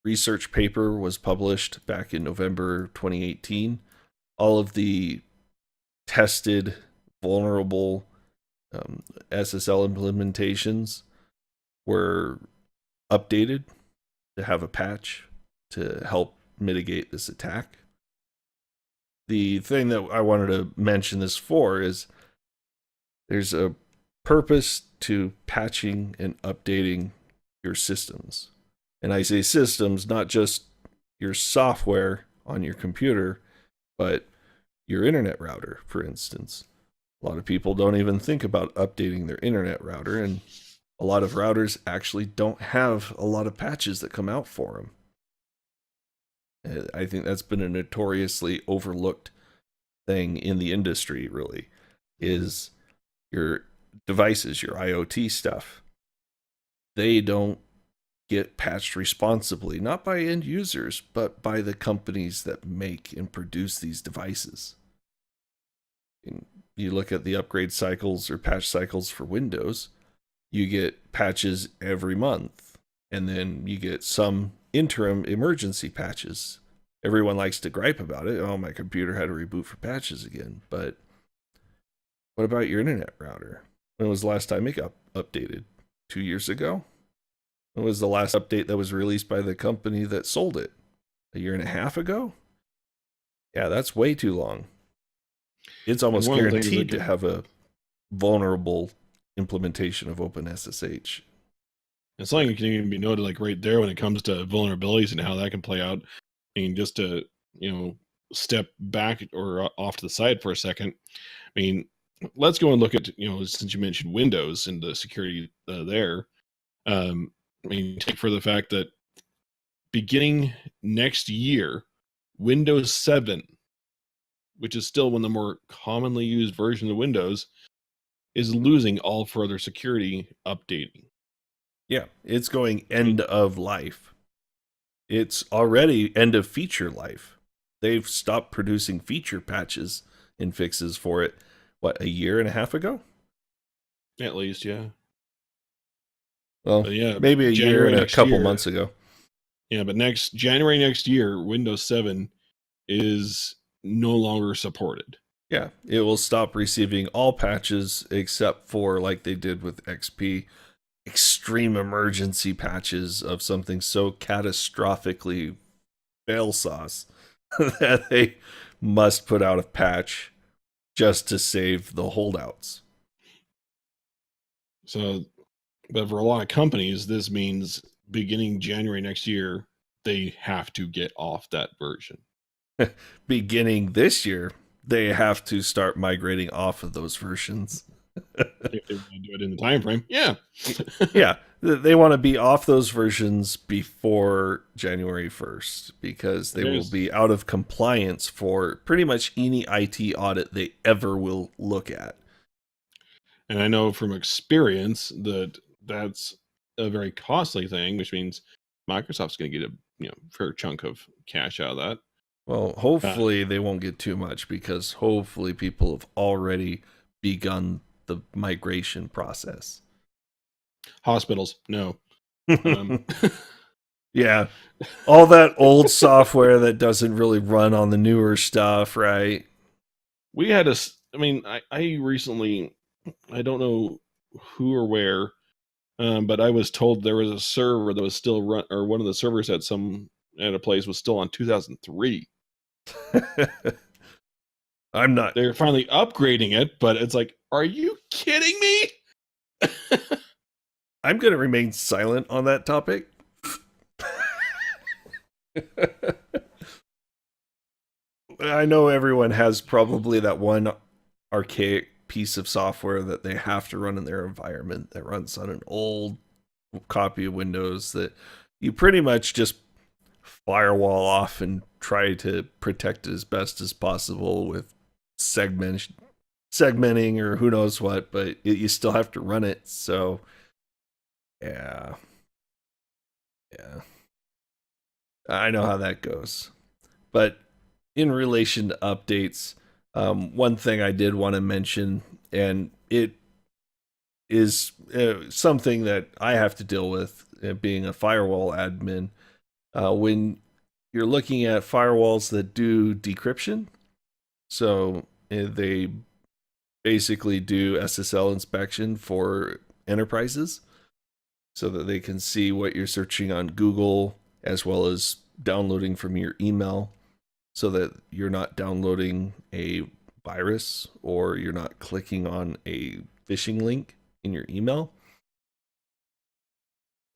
[SPEAKER 1] research paper was published back in November 2018, all of the tested vulnerable SSL implementations were updated to have a patch to help mitigate this attack. The thing that I wanted to mention this for is there's a purpose to patching and updating your systems. And I say systems, not just your software on your computer, but your internet router, for instance. A lot of people don't even think about updating their internet router, and a lot of routers actually don't have a lot of patches that come out for them. I think that's been a notoriously overlooked thing in the industry, really, is your devices, your IoT stuff. They don't get patched responsibly, not by end users, but by the companies that make and produce these devices. And you look at the upgrade cycles or patch cycles for Windows, you get patches every month, and then you get some interim emergency patches. Everyone likes to gripe about it. Oh, my computer had to reboot for patches again. But what about your internet router? When was the last time it got updated? 2 years ago? When was the last update that was released by the company that sold it? a year and a half ago. Yeah, that's way too long. It's
[SPEAKER 2] And
[SPEAKER 1] almost
[SPEAKER 2] one of the things
[SPEAKER 1] guaranteed
[SPEAKER 2] that
[SPEAKER 1] to have a vulnerable implementation of OpenSSH.
[SPEAKER 2] it's something that can even be noted, like right there, when it comes to vulnerabilities and how that can play out. I mean, just to step back or off to the side for a second. I mean, let's go and look at since you mentioned Windows and the security there. I mean, take for the fact that beginning next year, Windows 7, which is still one of the more commonly used versions of Windows, is losing all further security updating.
[SPEAKER 1] Yeah, it's going end of life. It's already end of feature life. They've stopped producing feature patches and fixes for it, what, a year and a half ago?
[SPEAKER 2] At least, yeah.
[SPEAKER 1] Well,
[SPEAKER 2] But yeah,
[SPEAKER 1] maybe a year
[SPEAKER 2] January
[SPEAKER 1] and a
[SPEAKER 2] next
[SPEAKER 1] couple
[SPEAKER 2] year.
[SPEAKER 1] months ago.
[SPEAKER 2] Yeah, but January next year, Windows 7 is no longer supported.
[SPEAKER 1] Yeah, it will stop receiving all patches except for, like they did with XP, extreme emergency patches of something so catastrophically fail sauce that they must put out a patch just to save the holdouts.
[SPEAKER 2] So, but for a lot of companies, this means beginning January next year, they have to get off that version.
[SPEAKER 1] Beginning this year, they have to start migrating off of those versions.
[SPEAKER 2] If they want to do it in the time frame, yeah.
[SPEAKER 1] Yeah, they want to be off those versions before January 1st because they will be out of compliance for pretty much any IT audit they ever will look at.
[SPEAKER 2] And I know from experience that that's a very costly thing, which means Microsoft's going to get a fair chunk of cash out of that.
[SPEAKER 1] Well, hopefully they won't get too much because hopefully people have already begun the migration process.
[SPEAKER 2] Hospitals, no.
[SPEAKER 1] Yeah, all that old software that doesn't really run on the newer stuff, right?
[SPEAKER 2] We had I recently, I don't know who or where, but I was told there was a server that was still run, or one of the servers at a place was still on 2003.
[SPEAKER 1] I'm not.
[SPEAKER 2] They're finally upgrading it, but it's like, are you kidding me?
[SPEAKER 1] I'm going to remain silent on that topic. I know everyone has probably that one archaic piece of software that they have to run in their environment that runs on an old copy of Windows that you pretty much just firewall off and try to protect it as best as possible with segmenting or who knows what, but you still have to run it. So yeah, I know how that goes. But in relation to updates, one thing I did want to mention, and it is something that I have to deal with being a firewall admin. When you're looking at firewalls that do decryption, so they basically do SSL inspection for enterprises so that they can see what you're searching on Google as well as downloading from your email so that you're not downloading a virus or you're not clicking on a phishing link in your email.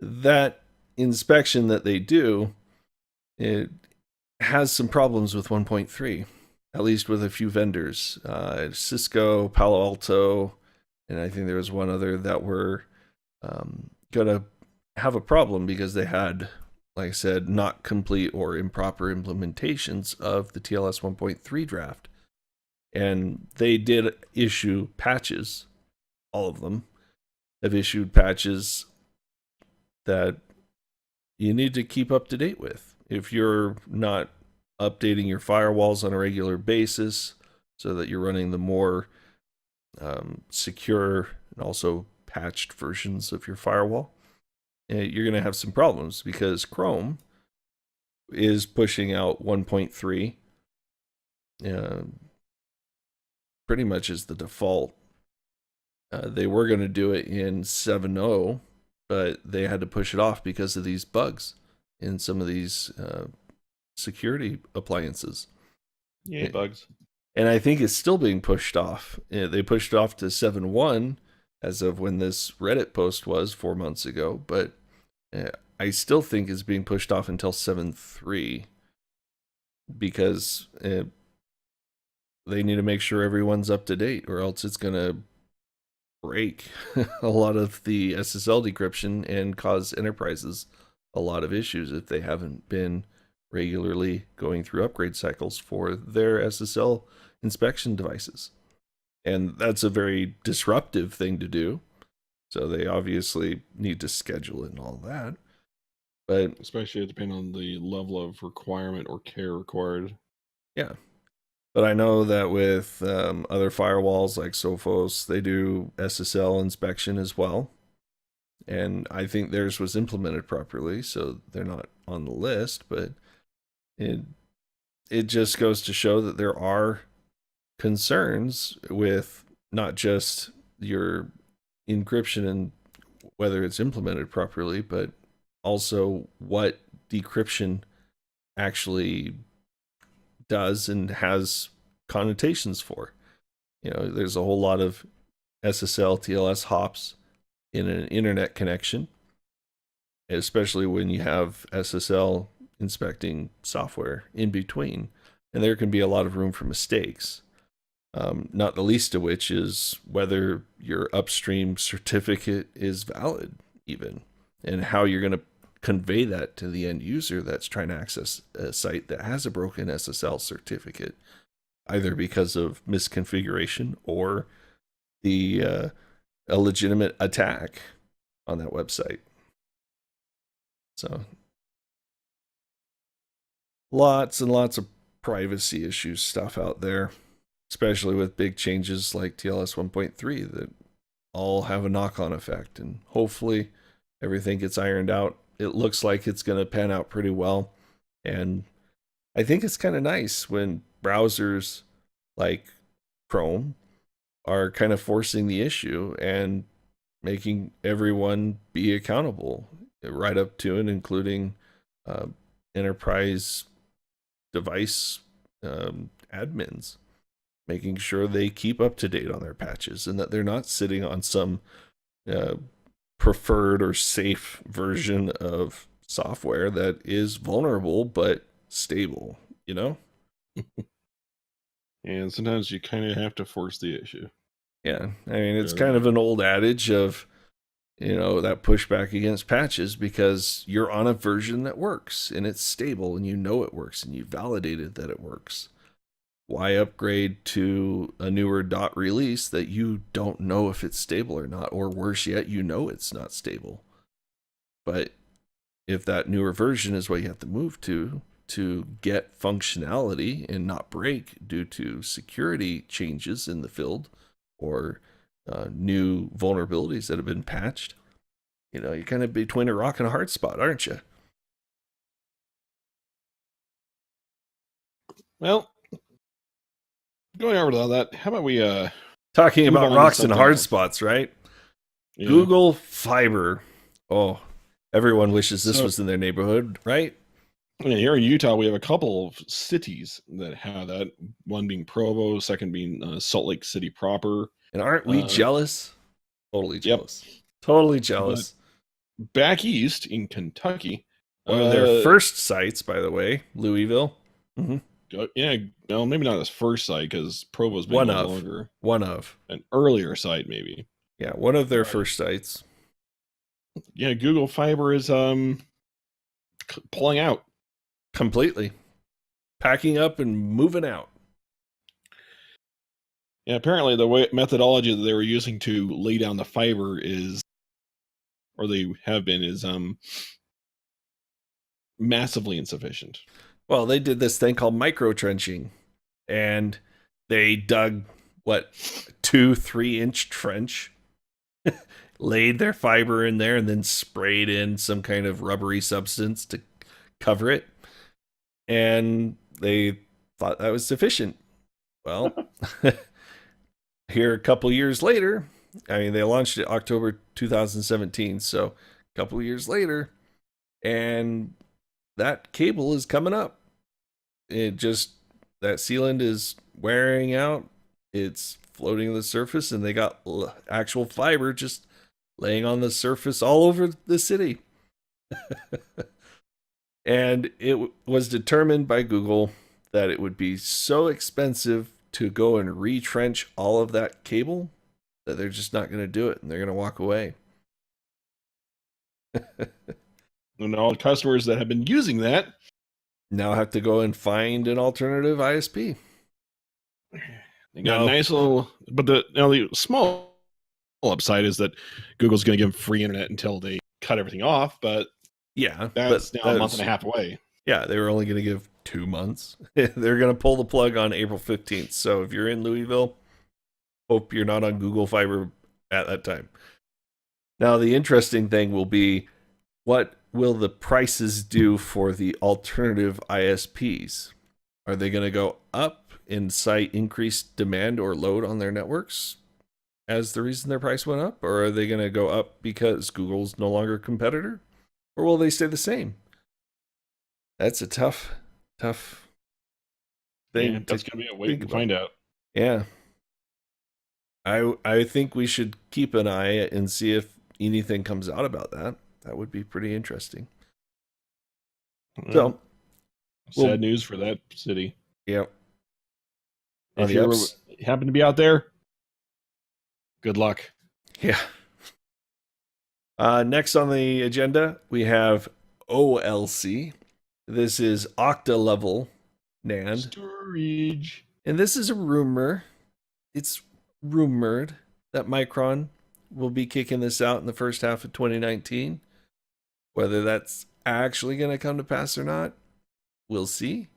[SPEAKER 1] That inspection that they do, it has some problems with 1.3, at least with a few vendors. Cisco, Palo Alto, and I think there was one other that were going to have a problem because they had, like I said, not complete or improper implementations of the TLS 1.3 draft. And they did issue patches, all of them have issued patches that you need to keep up to date with. If you're not updating your firewalls on a regular basis so that you're running the more secure and also patched versions of your firewall, you're going to have some problems because Chrome is pushing out 1.3 pretty much as the default. They were going to do it in 7.0, but they had to push it off because of these bugs in some of these security appliances.
[SPEAKER 2] Yay, bugs.
[SPEAKER 1] And I think it's still being pushed off. They pushed it off to 7.1 as of when this Reddit post was 4 months ago, but I still think it's being pushed off until 7.3 because they need to make sure everyone's up to date, or else it's going to break a lot of the SSL decryption and cause enterprises a lot of issues if they haven't been regularly going through upgrade cycles for their SSL inspection devices. And that's a very disruptive thing to do. So they obviously need to schedule it and all that. But
[SPEAKER 2] especially depending on the level of requirement or care required.
[SPEAKER 1] Yeah. But I know that with other firewalls like Sophos, they do SSL inspection as well. And I think theirs was implemented properly, so they're not on the list. But it just goes to show that there are concerns with not just your encryption and whether it's implemented properly, but also what decryption actually does and has connotations for. There's a whole lot of SSL TLS hops in an internet connection, especially when you have SSL inspecting software in between, and there can be a lot of room for mistakes. Not the least of which is whether your upstream certificate is valid, even, and how you're going to convey that to the end user that's trying to access a site that has a broken SSL certificate, either because of misconfiguration or a legitimate attack on that website. So lots and lots of privacy issues stuff out there, especially with big changes like TLS 1.3 that all have a knock-on effect, and hopefully everything gets ironed out. It looks like it's going to pan out pretty well, and I think it's kind of nice when browsers like Chrome are kind of forcing the issue and making everyone be accountable, right up to and including enterprise device admins, making sure they keep up to date on their patches and that they're not sitting on some preferred or safe version of software that is vulnerable but stable,
[SPEAKER 2] And sometimes you kind of have to force the issue.
[SPEAKER 1] Yeah, I mean, it's kind of an old adage of, that pushback against patches, because you're on a version that works and it's stable and it works and you validated that it works. Why upgrade to a newer dot release that you don't know if it's stable or not, or worse yet, it's not stable? But if that newer version is what you have to move to get functionality and not break due to security changes in the field or new vulnerabilities that have been patched, you're kind of between a rock and a hard spot, aren't you?
[SPEAKER 2] Well, going over to that, how about we
[SPEAKER 1] talking about rocks and hard spots, right? Yeah. Google Fiber. Oh, everyone wishes this was in their neighborhood, right?
[SPEAKER 2] Yeah, here in Utah, we have a couple of cities that have that. One being Provo, second being Salt Lake City proper.
[SPEAKER 1] And aren't we jealous? Totally jealous. Yep. Totally jealous.
[SPEAKER 2] But back east in Kentucky,
[SPEAKER 1] one of their first sites, by the way, Louisville.
[SPEAKER 2] Mm-hmm. Yeah, no, maybe not his first site, because Provo's been longer.
[SPEAKER 1] One of
[SPEAKER 2] an earlier site, maybe.
[SPEAKER 1] Yeah, one of their first sites.
[SPEAKER 2] Yeah, Google Fiber is pulling out
[SPEAKER 1] completely, packing up and moving out.
[SPEAKER 2] Yeah, apparently the methodology that they were using to lay down the fiber is massively insufficient.
[SPEAKER 1] Well, they did this thing called micro trenching, and they dug 2-3 inch trench, laid their fiber in there, and then sprayed in some kind of rubbery substance to cover it, and they thought that was sufficient. Well, here a couple years later, I mean, they launched it October 2017, so a couple years later, and that cable is coming up. it just, that sealant is wearing out. It's floating on the surface, and they got actual fiber just laying on the surface all over the city. And it was determined by Google that it would be so expensive to go and retrench all of that cable that they're just not going to do it, and they're going to walk away.
[SPEAKER 2] And all the customers that have been using that
[SPEAKER 1] now have to go and find an alternative ISP.
[SPEAKER 2] They got a nice little, but the small upside is that Google's going to give them free internet until they cut everything off. But
[SPEAKER 1] yeah,
[SPEAKER 2] that's now a month and a half away.
[SPEAKER 1] Yeah, they were only going to give 2 months. They're going to pull the plug on April 15th. So if you're in Louisville, hope you're not on Google Fiber at that time. Now, the interesting thing will be, what will the prices do for the alternative ISPs? Are they going to go up and cite increased demand or load on their networks as the reason their price went up? Or are they going to go up because Google's no longer a competitor? Or will they stay the same? That's a tough thing.
[SPEAKER 2] Yeah, that's going to be a wait and find out.
[SPEAKER 1] Yeah. I think we should keep an eye and see if anything comes out about that. That would be pretty interesting. So,
[SPEAKER 2] sad news for that city.
[SPEAKER 1] Yep.
[SPEAKER 2] If you happen to be out there, good luck.
[SPEAKER 1] Yeah. Next on the agenda, we have OLC. This is Octa-level NAND.
[SPEAKER 2] Storage.
[SPEAKER 1] And this is a rumor. It's rumored that Micron will be kicking this out in the first half of 2019. Whether that's actually going to come to pass or not, we'll see.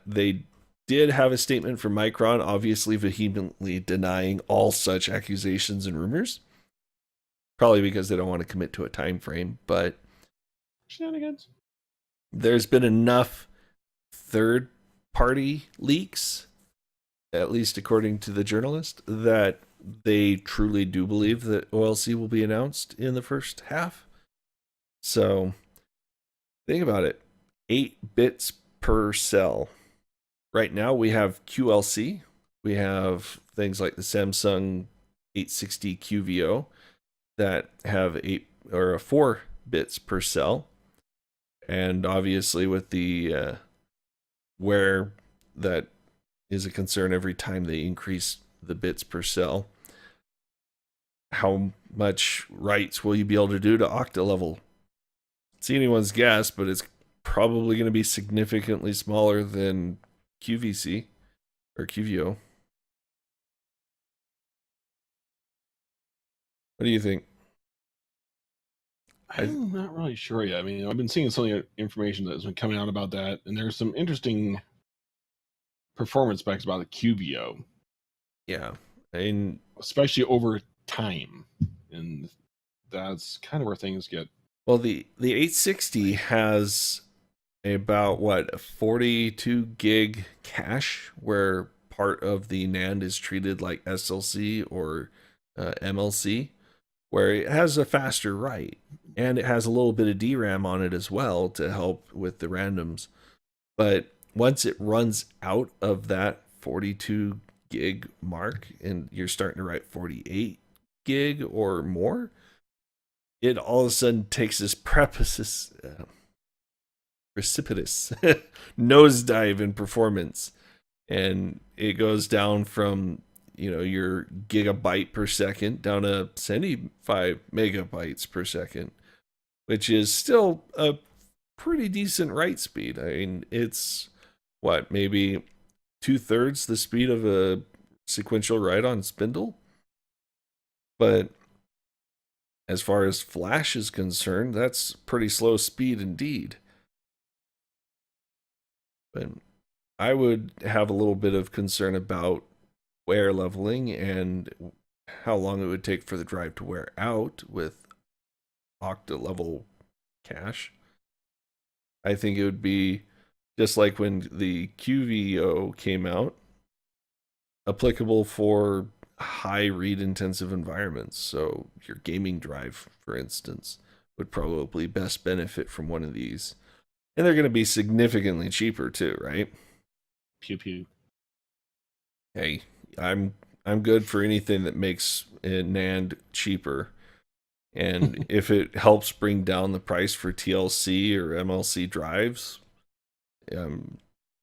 [SPEAKER 1] They did have a statement from Micron, obviously vehemently denying all such accusations and rumors. Probably because they don't want to commit to a time frame, but
[SPEAKER 2] shenanigans.
[SPEAKER 1] There's been enough third-party leaks, at least according to the journalist, that they truly do believe that OLC will be announced in the first half. So, think about it. 8 bits per cell. Right now, we have QLC. We have things like the Samsung 860 QVO that have 4 bits per cell. And obviously, with the where that is a concern every time they increase the bits per cell. How much writes will you be able to do to Octa-level? It's anyone's guess, but it's probably going to be significantly smaller than QVC or QVO. What do you think?
[SPEAKER 2] I'm not really sure yet. I mean, I've been seeing some of the information that's been coming out about that, and there's some interesting performance specs about the QVO.
[SPEAKER 1] Yeah, and
[SPEAKER 2] especially over time, and that's kind of where things get.
[SPEAKER 1] Well, the 860 has about a 42 gig cache, where part of the NAND is treated like SLC or MLC, where it has a faster write, and it has a little bit of DRAM on it as well to help with the randoms. But once it runs out of that 42 gig mark and you're starting to write 48 gig or more, it all of a sudden takes this precipitous nosedive in performance, and it goes down from your gigabyte per second down to 75 megabytes per second, which is still a pretty decent write speed. I mean, it's maybe 2/3 the speed of a sequential write on spindle. But as far as flash is concerned, that's pretty slow speed indeed. But I would have a little bit of concern about wear leveling and how long it would take for the drive to wear out with Octa-level cache. I think it would be just like when the QVO came out, applicable for high read intensive environments. So your gaming drive, for instance, would probably best benefit from one of these. And they're going to be significantly cheaper too, right?
[SPEAKER 2] Pew pew.
[SPEAKER 1] Hey, I'm good for anything that makes NAND cheaper. And if it helps bring down the price for TLC or MLC drives, um,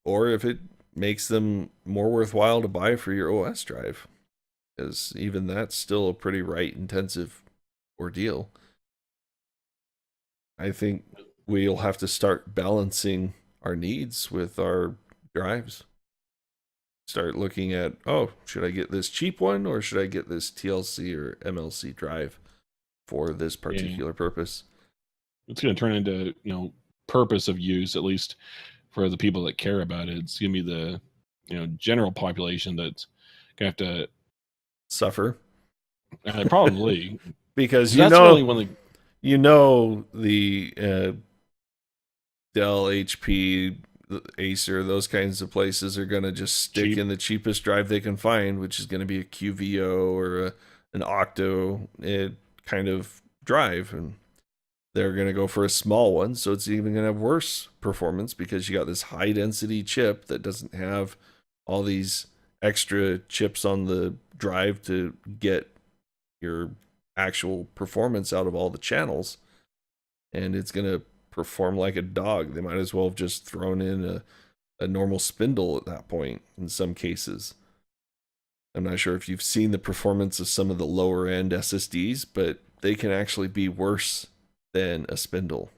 [SPEAKER 1] or if it makes them more worthwhile to buy for your OS drive, because even that's still a pretty write intensive ordeal. I think we'll have to start balancing our needs with our drives. Start looking at, oh, should I get this cheap one or should I get this TLC or MLC drive for this particular purpose?
[SPEAKER 2] It's going to turn into, purpose of use, at least for the people that care about it. It's going to be the, general population that's going to have to
[SPEAKER 1] suffer.
[SPEAKER 2] Probably.
[SPEAKER 1] Because
[SPEAKER 2] that's really when
[SPEAKER 1] the Dell, HP, Acer, those kinds of places are going to just stick in the cheapest drive they can find, which is going to be a QVO or an Octo kind of drive. And they're going to go for a small one, so it's even going to have worse performance because you got this high density chip that doesn't have all these extra chips on the drive to get your actual performance out of all the channels. And it's going to perform like a dog. They might as well have just thrown in a normal spindle at that point in some cases. I'm not sure if you've seen the performance of some of the lower end SSDs, but they can actually be worse than a spindle.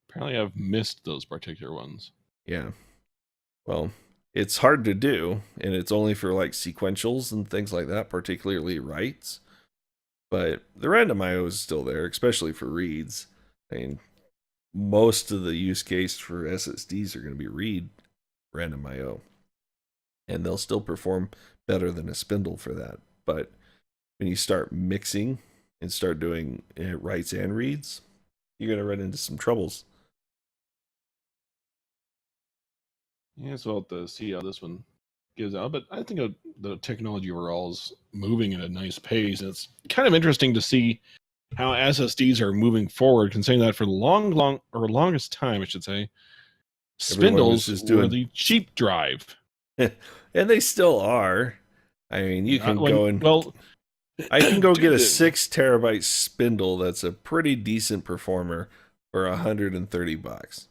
[SPEAKER 2] Apparently I've missed those particular ones.
[SPEAKER 1] Yeah. Well, it's hard to do, and it's only for like sequentials and things like that, particularly writes. But the random IO is still there, especially for reads. I mean, most of the use case for SSDs are going to be read random IO. And they'll still perform better than a spindle for that. But when you start mixing and start doing writes and reads, you're going to run into some troubles.
[SPEAKER 2] Yeah, so we'll have to see how this one gives out. But I think the technology overall is moving at a nice pace. And it's kind of interesting to see how SSDs are moving forward, considering that for the longest time, I should say, spindles were the cheap drive.
[SPEAKER 1] And they still are. I mean, you can go and...
[SPEAKER 2] Well,
[SPEAKER 1] I can go get a 6 terabyte spindle that's a pretty decent performer for $130.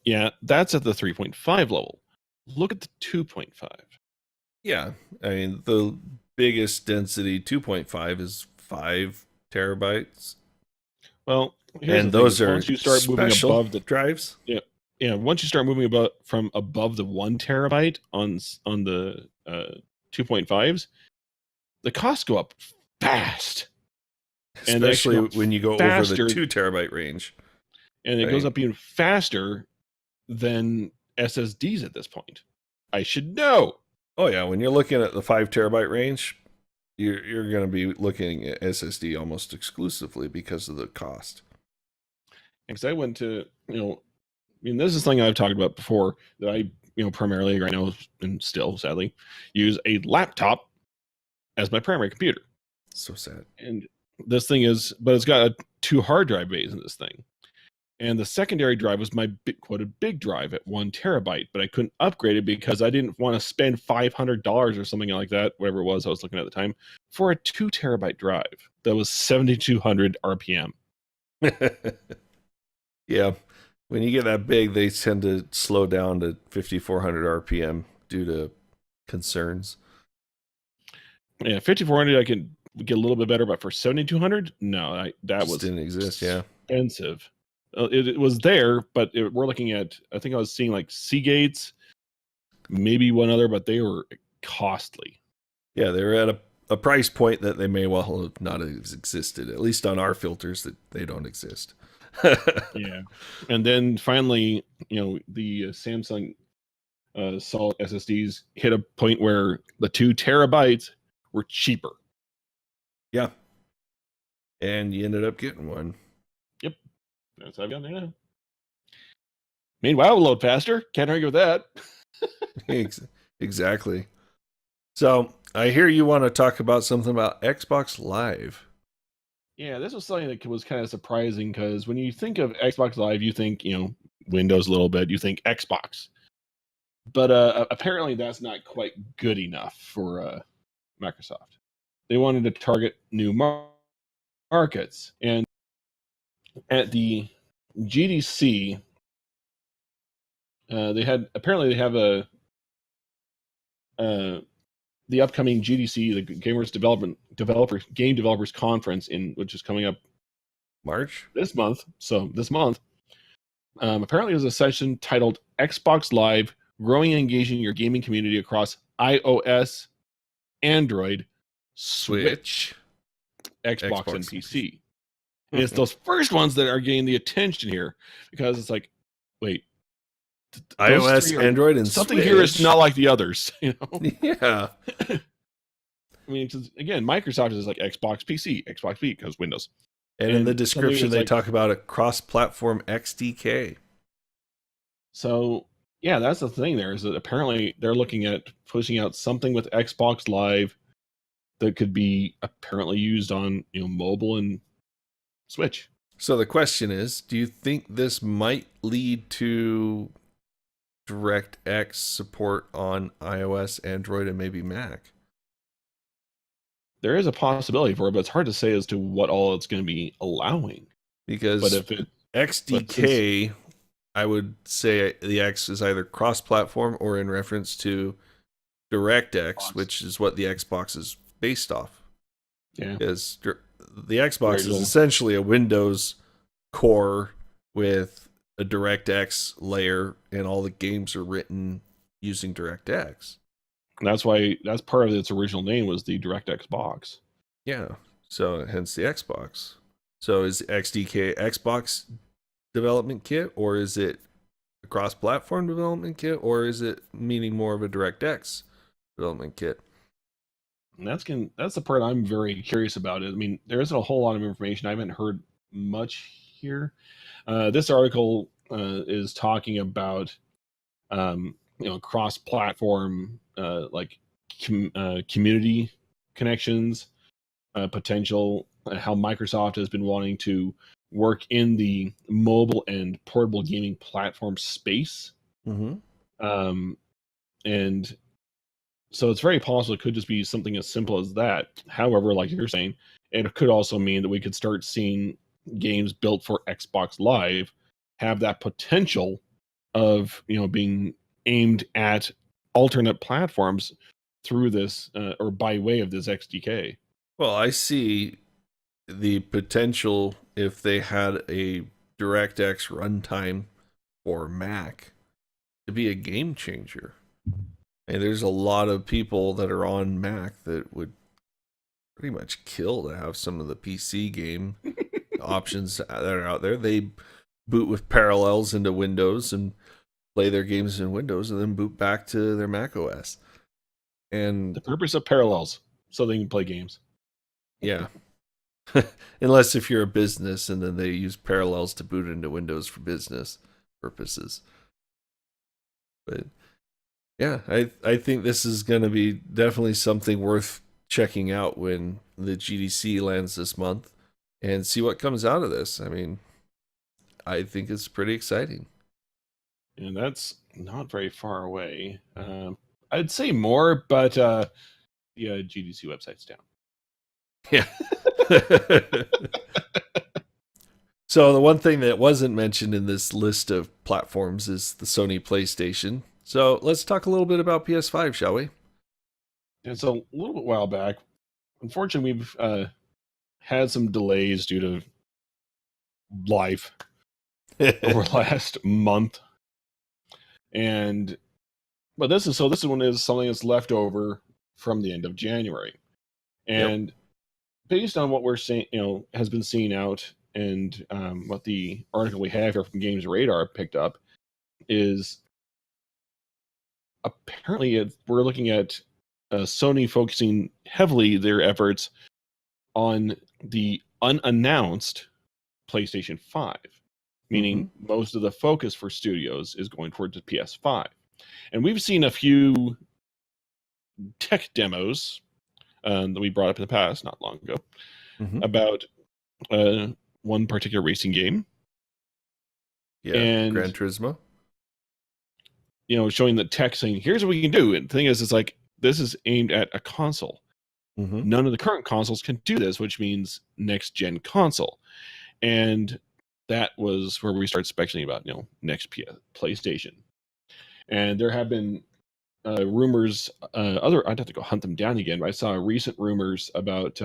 [SPEAKER 2] Yeah, that's at the 3.5 level. Look at the 2.5.
[SPEAKER 1] Yeah, I mean, the biggest density 2.5 is 5 terabytes.
[SPEAKER 2] Well,
[SPEAKER 1] and those are
[SPEAKER 2] once you start moving above the
[SPEAKER 1] drives.
[SPEAKER 2] Yeah. Once you start moving from above the 1 terabyte on the 2.5s, the costs go up fast.
[SPEAKER 1] Especially when you go over the 2 terabyte range.
[SPEAKER 2] And it goes up even faster than SSDs at this point. I should know.
[SPEAKER 1] Oh yeah, when you're looking at the 5 terabyte range, you're going to be looking at SSD almost exclusively because of the cost.
[SPEAKER 2] Because I went to, this is something I've talked about before that I, primarily right now and still sadly use a laptop as my primary computer.
[SPEAKER 1] So sad.
[SPEAKER 2] And this thing but it's got 2 hard drive bays in this thing. And the secondary drive was my quoted big drive at 1 terabyte, but I couldn't upgrade it because I didn't want to spend $500 or something like that, whatever it was I was looking at the time, for a 2 terabyte drive that was 7,200 RPM.
[SPEAKER 1] Yeah. When you get that big, they tend to slow down to 5,400 RPM due to concerns.
[SPEAKER 2] Yeah, 5,400 I can get a little bit better, but for 7,200, no, that was
[SPEAKER 1] didn't exist. Yeah,
[SPEAKER 2] expensive. It was there, but we're looking at, I think I was seeing like Seagates, maybe one other, but they were costly.
[SPEAKER 1] Yeah, they were at a price point that they may well have not existed, at least on our filters, that they don't exist.
[SPEAKER 2] Yeah. And then finally, the Samsung solid SSDs hit a point where the 2 terabytes were cheaper.
[SPEAKER 1] Yeah. And you ended up getting one.
[SPEAKER 2] Yep. That's how I've got there now. Meanwhile, load faster. Can't argue with that.
[SPEAKER 1] Exactly. So I hear you want to talk about something about Xbox Live.
[SPEAKER 2] Yeah, this was something that was kind of surprising because when you think of Xbox Live, you think, Windows a little bit, you think Xbox. But apparently that's not quite good enough for Microsoft. They wanted to target new markets. And at the GDC, they have the upcoming GDC, the Game Developers Conference, which is coming up
[SPEAKER 1] March
[SPEAKER 2] this month. So this month, apparently, there's a session titled "Xbox Live: Growing and Engaging Your Gaming Community Across iOS, Android, Switch, Xbox, and PC." And it's those first ones that are getting the attention here because it's like, wait,
[SPEAKER 1] iOS, Android, and
[SPEAKER 2] something
[SPEAKER 1] Switch.
[SPEAKER 2] here is not like the others,
[SPEAKER 1] Yeah.
[SPEAKER 2] I mean, again, Microsoft is like Xbox PC, Xbox V, because Windows.
[SPEAKER 1] And in the description, they talk about a cross-platform XDK.
[SPEAKER 2] So, yeah, that's the thing there is that apparently they're looking at pushing out something with Xbox Live that could be apparently used on, mobile and Switch.
[SPEAKER 1] So the question is, do you think this might lead to DirectX support on iOS, Android, and maybe Mac?
[SPEAKER 2] There is a possibility for it, but it's hard to say as to what all it's going to be allowing.
[SPEAKER 1] Because XDK, I would say the X is either cross-platform or in reference to DirectX, which is what the Xbox is based off.
[SPEAKER 2] Yeah.
[SPEAKER 1] Because the Xbox is essentially a Windows core with a DirectX layer, and all the games are written using DirectX.
[SPEAKER 2] That's part of its original name was the DirectX box.
[SPEAKER 1] Yeah, so hence the Xbox. So is XDK Xbox development kit, or is it a cross-platform development kit, or is it meaning more of a DirectX development kit?
[SPEAKER 2] And that's the part I'm very curious about. I mean, there isn't a whole lot of information. I haven't heard much here. This article is talking about cross-platform community connections, potential, how Microsoft has been wanting to work in the mobile and portable gaming platform space.
[SPEAKER 1] Mm-hmm.
[SPEAKER 2] And so it's very possible it could just be something as simple as that. However, like you're saying, it could also mean that we could start seeing games built for Xbox Live have that potential of being aimed at alternate platforms through this or by way of this XDK.
[SPEAKER 1] Well, I see the potential if they had a DirectX runtime for Mac to be a game changer. And there's a lot of people that are on Mac that would pretty much kill to have some of the PC game options that are out there. They boot with parallels into Windows and play their games in Windows and then boot back to their Mac OS. And
[SPEAKER 2] the purpose of parallels, so they can play games.
[SPEAKER 1] Yeah. Unless if you're a business and then they use parallels to boot into Windows for business purposes. But yeah, I think this is going to be definitely something worth checking out when the GDC lands this month and see what comes out of this. I mean, I think it's pretty exciting.
[SPEAKER 2] And that's not very far away. I'd say more, but the GDC website's down.
[SPEAKER 1] Yeah. So the one thing that wasn't mentioned in this list of platforms is the Sony PlayStation. So let's talk a little bit about PS5, shall we?
[SPEAKER 2] It's a little bit while back. Unfortunately, we've had some delays due to life over the last month. But this is something that's left over from the end of January. And based on what we're seeing, has been seen out, and what the article we have here from Games Radar picked up is apparently we're looking at Sony focusing heavily their efforts on the unannounced PlayStation 5, meaning most of the focus for studios is going towards the PS5. And we've seen a few tech demos that we brought up in the past, not long ago, about one particular racing game.
[SPEAKER 1] Yeah,
[SPEAKER 2] And
[SPEAKER 1] Gran Turismo.
[SPEAKER 2] Showing the tech, saying, here's what we can do. And the thing is, it's like, this is aimed at a console.
[SPEAKER 1] Mm-hmm.
[SPEAKER 2] None of the current consoles can do this, which means next gen console. And that was where we started speculating about, next PlayStation. And there have been rumors, I'd have to go hunt them down again, but I saw recent rumors about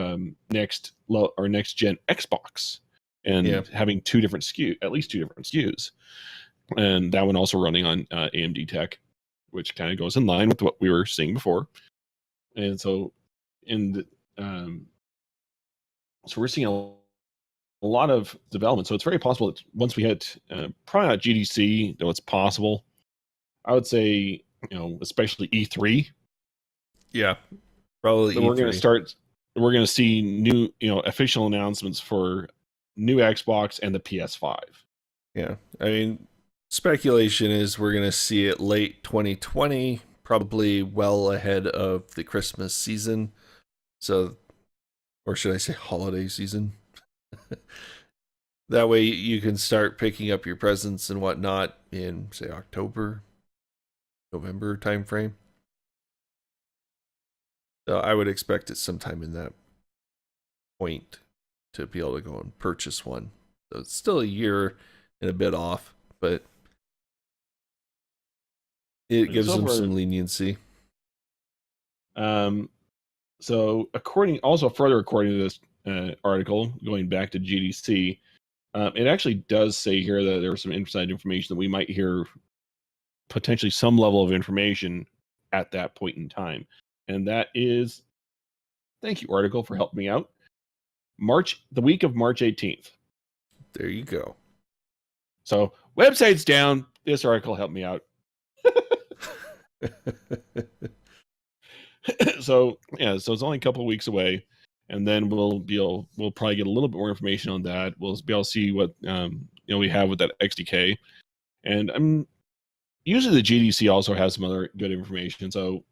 [SPEAKER 2] next gen Xbox and having at least two different SKUs. And that one also running on AMD tech, which kind of goes in line with what we were seeing before. And so, so we're seeing a lot of development. So it's very possible that once we hit probably not GDC, though it's possible. I would say, especially E3.
[SPEAKER 1] Yeah, probably E3.
[SPEAKER 2] We're going to see new, official announcements for new Xbox and the PS5.
[SPEAKER 1] Yeah, I mean, speculation is we're going to see it late 2020, probably well ahead of the Christmas season. So, or should I say holiday season? That way you can start picking up your presents and whatnot in, say, October, November timeframe. So I would expect it sometime in that point to be able to go and purchase one. So it's still a year and a bit off, but it gives them some leniency.
[SPEAKER 2] So according to this article, going back to GDC, it actually does say here that there was some inside information that we might hear potentially some level of information at that point in time. And that is, thank you, article, for helping me out. The week of March 18th.
[SPEAKER 1] There you go.
[SPEAKER 2] So website's down. This article helped me out. So it's only a couple of weeks away, and then we'll probably get a little bit more information on that. We'll be able to see what we have with that XDK, and usually the GDC also has some other good information. So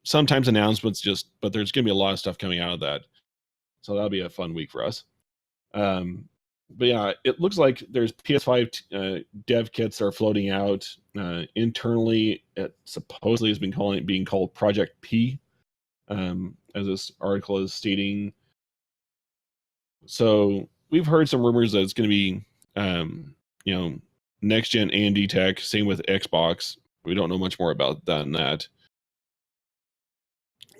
[SPEAKER 2] sometimes announcements but there's going to be a lot of stuff coming out of that. So that'll be a fun week for us. But yeah, it looks like there's PS5 dev kits that are floating out internally. It supposedly has been being called Project P, as this article is stating. So we've heard some rumors that it's going to be, next gen AMD tech. Same with Xbox. We don't know much more about that than that.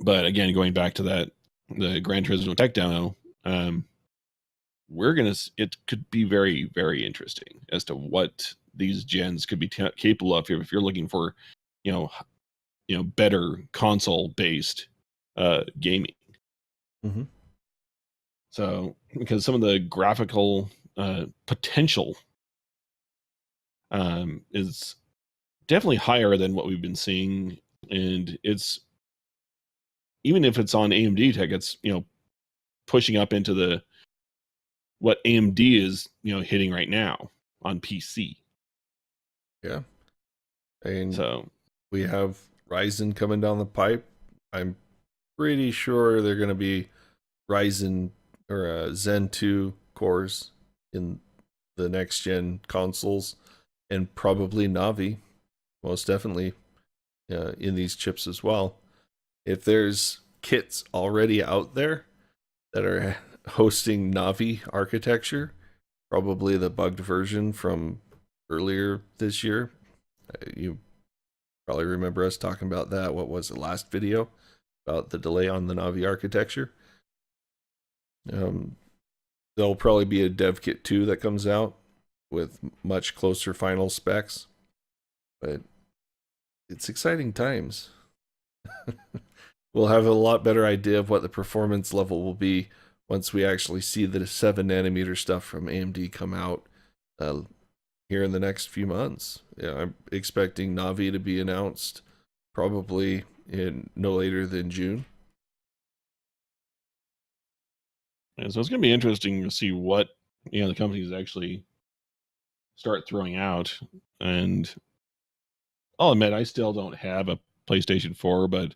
[SPEAKER 2] But again, going back to the Gran Turismo tech demo, it could be very, very interesting as to what these gens could be capable of if you're looking for, better console based gaming.
[SPEAKER 1] Mm-hmm.
[SPEAKER 2] So, because some of the graphical potential is definitely higher than what we've been seeing, and it's, even if it's on AMD tech, it's pushing up into what AMD is hitting right now on PC.
[SPEAKER 1] Yeah, and
[SPEAKER 2] so
[SPEAKER 1] we have Ryzen coming down the pipe. I'm pretty sure they're going to be Ryzen or Zen 2 cores in the next gen consoles, and probably Navi, most definitely, in these chips as well. If there's kits already out there that are hosting Navi architecture, probably the bugged version from earlier this year. You probably remember us talking about that. What was the last video about the delay on the Navi architecture? There'll probably be a dev kit 2 that comes out with much closer final specs, but it's exciting times. We'll have a lot better idea of what the performance level will be once we actually see the 7 nanometer stuff from AMD come out here in the next few months. Yeah, I'm expecting Navi to be announced probably in no later than June.
[SPEAKER 2] And so it's going to be interesting to see what the companies actually start throwing out. And I'll admit, I still don't have a PlayStation 4, but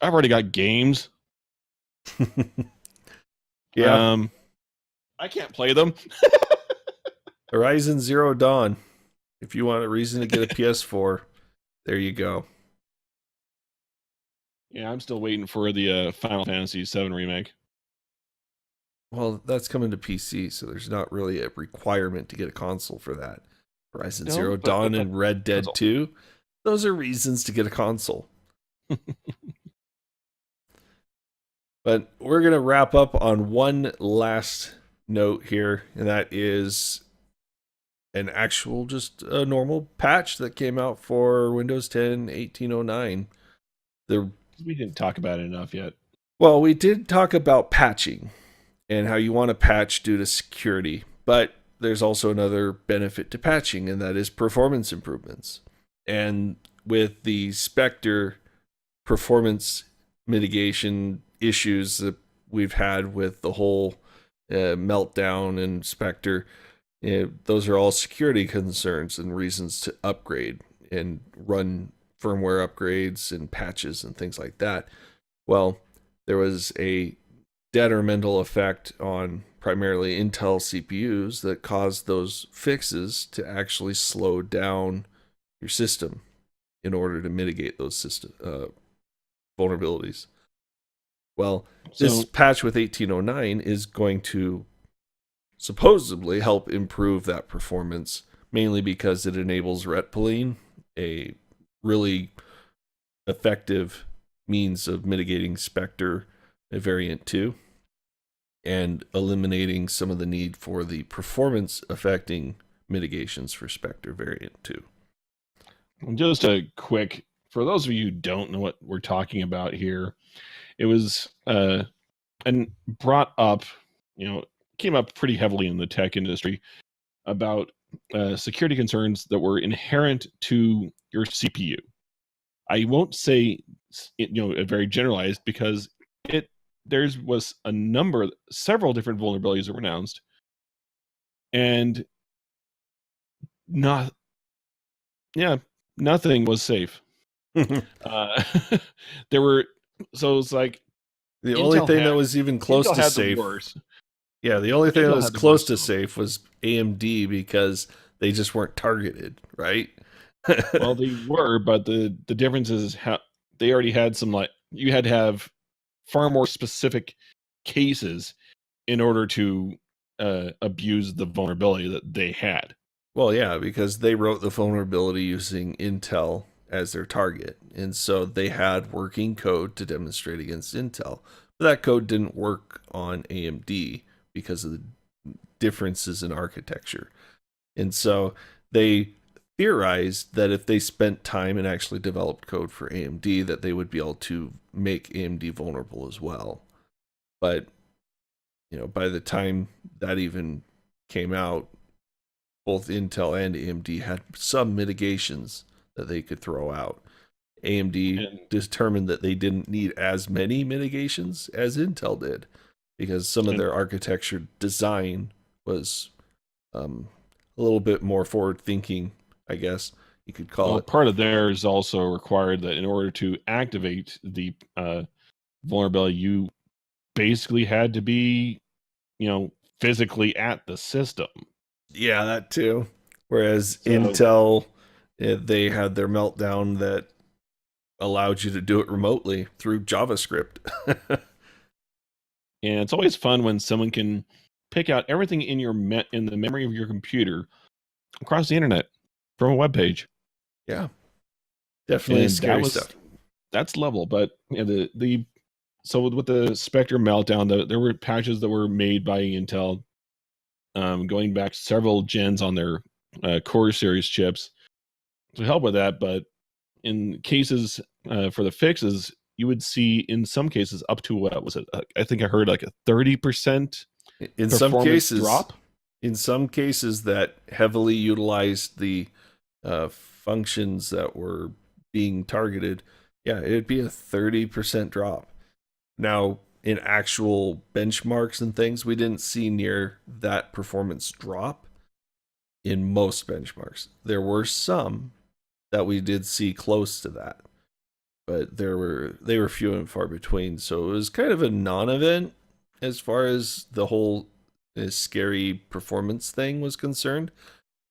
[SPEAKER 2] I've already got games.
[SPEAKER 1] Yeah.
[SPEAKER 2] I can't play them.
[SPEAKER 1] Horizon Zero Dawn. If you want a reason to get a PS4, there you go.
[SPEAKER 2] Yeah, I'm still waiting for the Final Fantasy VII remake.
[SPEAKER 1] Well, that's coming to PC, so there's not really a requirement to get a console for that. Horizon
[SPEAKER 2] No,
[SPEAKER 1] Zero
[SPEAKER 2] but
[SPEAKER 1] Dawn and Red Dead
[SPEAKER 2] puzzle.
[SPEAKER 1] 2, those are reasons to get a console. But we're going to wrap up on one last note here, and that is an actual, just a normal patch that came out for Windows 10 1809.
[SPEAKER 2] We didn't talk about it enough yet.
[SPEAKER 1] Well, we did talk about patching and how you want to patch due to security, but there's also another benefit to patching, and that is performance improvements. And with the Spectre performance mitigation issues that we've had with the whole meltdown and Spectre, those are all security concerns and reasons to upgrade and run firmware upgrades and patches and things like that. Well, there was a detrimental effect on primarily Intel CPUs that caused those fixes to actually slow down your system in order to mitigate those system vulnerabilities. Well, this patch with 1809 is going to supposedly help improve that performance, mainly because it enables retpooling, a really effective means of mitigating Spectre variant 2 and eliminating some of the need for the performance affecting mitigations for Spectre variant 2.
[SPEAKER 2] Just a quick, for those of you who don't know what we're talking about here, it was and brought up, came up pretty heavily in the tech industry about security concerns that were inherent to your CPU. I won't say very generalized, because there was several different vulnerabilities that were announced, and nothing was safe. There were, so it's like
[SPEAKER 1] the only thing that was even close
[SPEAKER 2] Intel
[SPEAKER 1] to
[SPEAKER 2] had
[SPEAKER 1] safe.
[SPEAKER 2] The worst.
[SPEAKER 1] Yeah, the only thing
[SPEAKER 2] Intel
[SPEAKER 1] that was
[SPEAKER 2] had the
[SPEAKER 1] close
[SPEAKER 2] worst
[SPEAKER 1] to
[SPEAKER 2] of them.
[SPEAKER 1] safe was AMD, because they just weren't targeted, right?
[SPEAKER 2] Well, they were, but the difference is how they already had some, like, you had to have far more specific cases in order to abuse the vulnerability that they had.
[SPEAKER 1] Well, yeah, because they wrote the vulnerability using Intel as their target. And so they had working code to demonstrate against Intel. But that code didn't work on AMD because of the differences in architecture. And so they theorized that if they spent time and actually developed code for AMD, that they would be able to make AMD vulnerable as well. But, by the time that even came out, both Intel and AMD had some mitigations that they could throw out. AMD determined that they didn't need as many mitigations as Intel did, because some of their architecture design was a little bit more forward thinking, I guess you could call it.
[SPEAKER 2] Part of theirs also required that in order to activate the vulnerability, you basically had to be, physically at the system.
[SPEAKER 1] Yeah, that too. Whereas Intel, they had their meltdown that allowed you to do it remotely through JavaScript.
[SPEAKER 2] And it's always fun when someone can pick out everything in in the memory of your computer across the internet from a web page.
[SPEAKER 1] Yeah, definitely scary stuff.
[SPEAKER 2] That's level, but so with the Spectre meltdown, there were patches that were made by Intel, going back several gens on their Core series chips to help with that. But in cases for the fixes, you would see in some cases up to, what was it? I think I heard like a 30%
[SPEAKER 1] in some cases
[SPEAKER 2] drop.
[SPEAKER 1] In some cases that heavily utilized the functions that were being targeted, yeah, it'd be a 30% drop. Now, in actual benchmarks and things, we didn't see near that performance drop in most benchmarks. There were some that we did see close to that, but they were few and far between. So it was kind of a non-event, as far as the whole scary performance thing was concerned,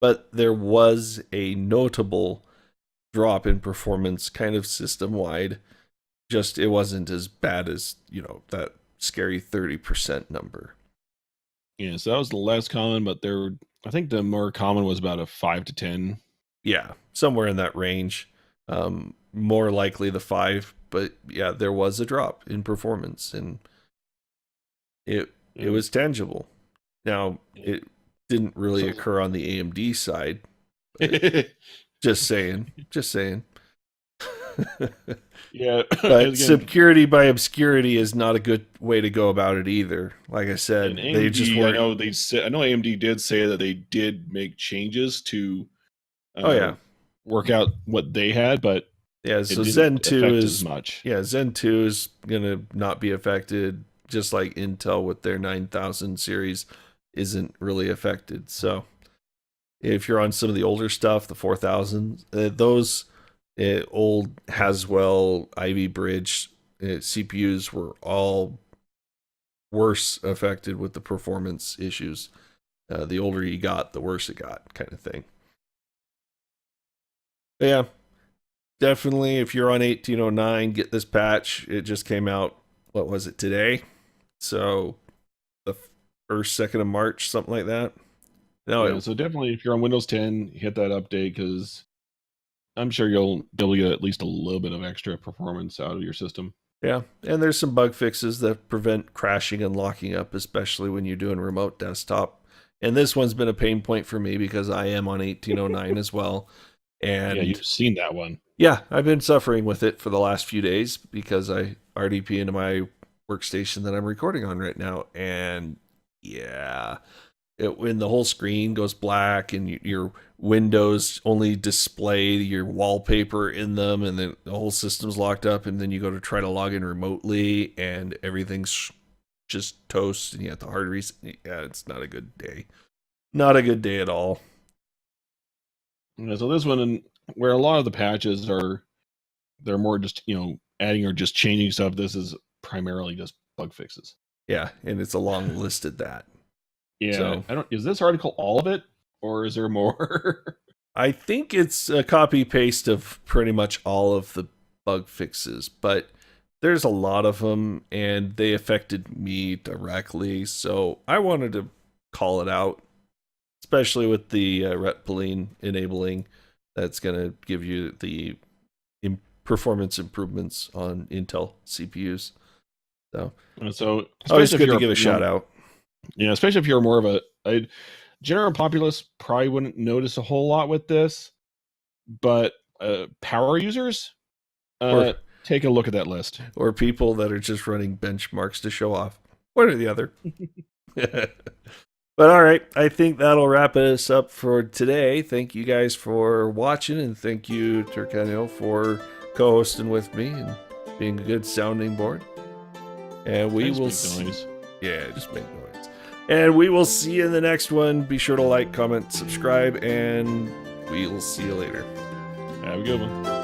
[SPEAKER 1] but there was a notable drop in performance kind of system wide. Just it wasn't as bad as, that scary 30% number.
[SPEAKER 2] Yeah, so that was the less common, but I think the more common was about a 5 to 10.
[SPEAKER 1] Yeah, somewhere in that range. More likely the 5, but yeah, there was a drop in performance, and it was tangible. Now, it didn't really occur on the AMD side. Just saying.
[SPEAKER 2] Yeah.
[SPEAKER 1] But security by obscurity is not a good way to go about it either. Like I said,
[SPEAKER 2] AMD,
[SPEAKER 1] they just weren't.
[SPEAKER 2] I know AMD did say that they did make changes to work out what they had, but
[SPEAKER 1] yeah, so Zen 2 is
[SPEAKER 2] as much.
[SPEAKER 1] Yeah, Zen 2 is gonna not be affected, just like Intel with their 9000 series isn't really affected. So if you're on some of the older stuff, the 4000, those old Haswell Ivy Bridge CPUs were all worse affected with the performance issues. The older you got, the worse it got, kind of thing. But yeah, definitely if you're on 1809, get this patch. It just came out, what was it, today? So the 1st, 2nd of March, something like that.
[SPEAKER 2] No, so definitely if you're on Windows 10, hit that update, because I'm sure you'll be able to get at least a little bit of extra performance out of your system.
[SPEAKER 1] Yeah, and there's some bug fixes that prevent crashing and locking up, especially when you're doing remote desktop. And this one's been a pain point for me because I am on 1809 as well. And
[SPEAKER 2] yeah, you've seen that one.
[SPEAKER 1] Yeah, I've been suffering with it for the last few days because I RDP into my workstation that I'm recording on right now. And yeah, when the whole screen goes black and your windows only display your wallpaper in them, and then the whole system's locked up, and then you go to try to log in remotely and everything's just toast and you have to hard reset. Yeah, it's not a good day. Not a good day at all.
[SPEAKER 2] Yeah, so this one, where a lot of the patches they're more just, adding or just changing stuff, this is primarily just bug fixes.
[SPEAKER 1] Yeah, and it's a long list at that.
[SPEAKER 2] Yeah, so, is this article all of it, or is there more?
[SPEAKER 1] I think it's a copy paste of pretty much all of the bug fixes, but there's a lot of them and they affected me directly, so I wanted to call it out, especially with the Retpoline enabling. That's going to give you the performance improvements on Intel CPUs. So always good to give a shout out.
[SPEAKER 2] Yeah, especially if you're more of a general populace, probably wouldn't notice a whole lot with this, but power users, take a look at that list.
[SPEAKER 1] Or people that are just running benchmarks to show off. One or the other. But all right, I think that'll wrap us up for today. Thank you guys for watching, and thank you, Terkanil, for co-hosting with me and being a good sounding board. And we will see. Yeah, just make noise. And we will see you in the next one. Be sure to like, comment, subscribe, and we will see you later.
[SPEAKER 2] Have a good one.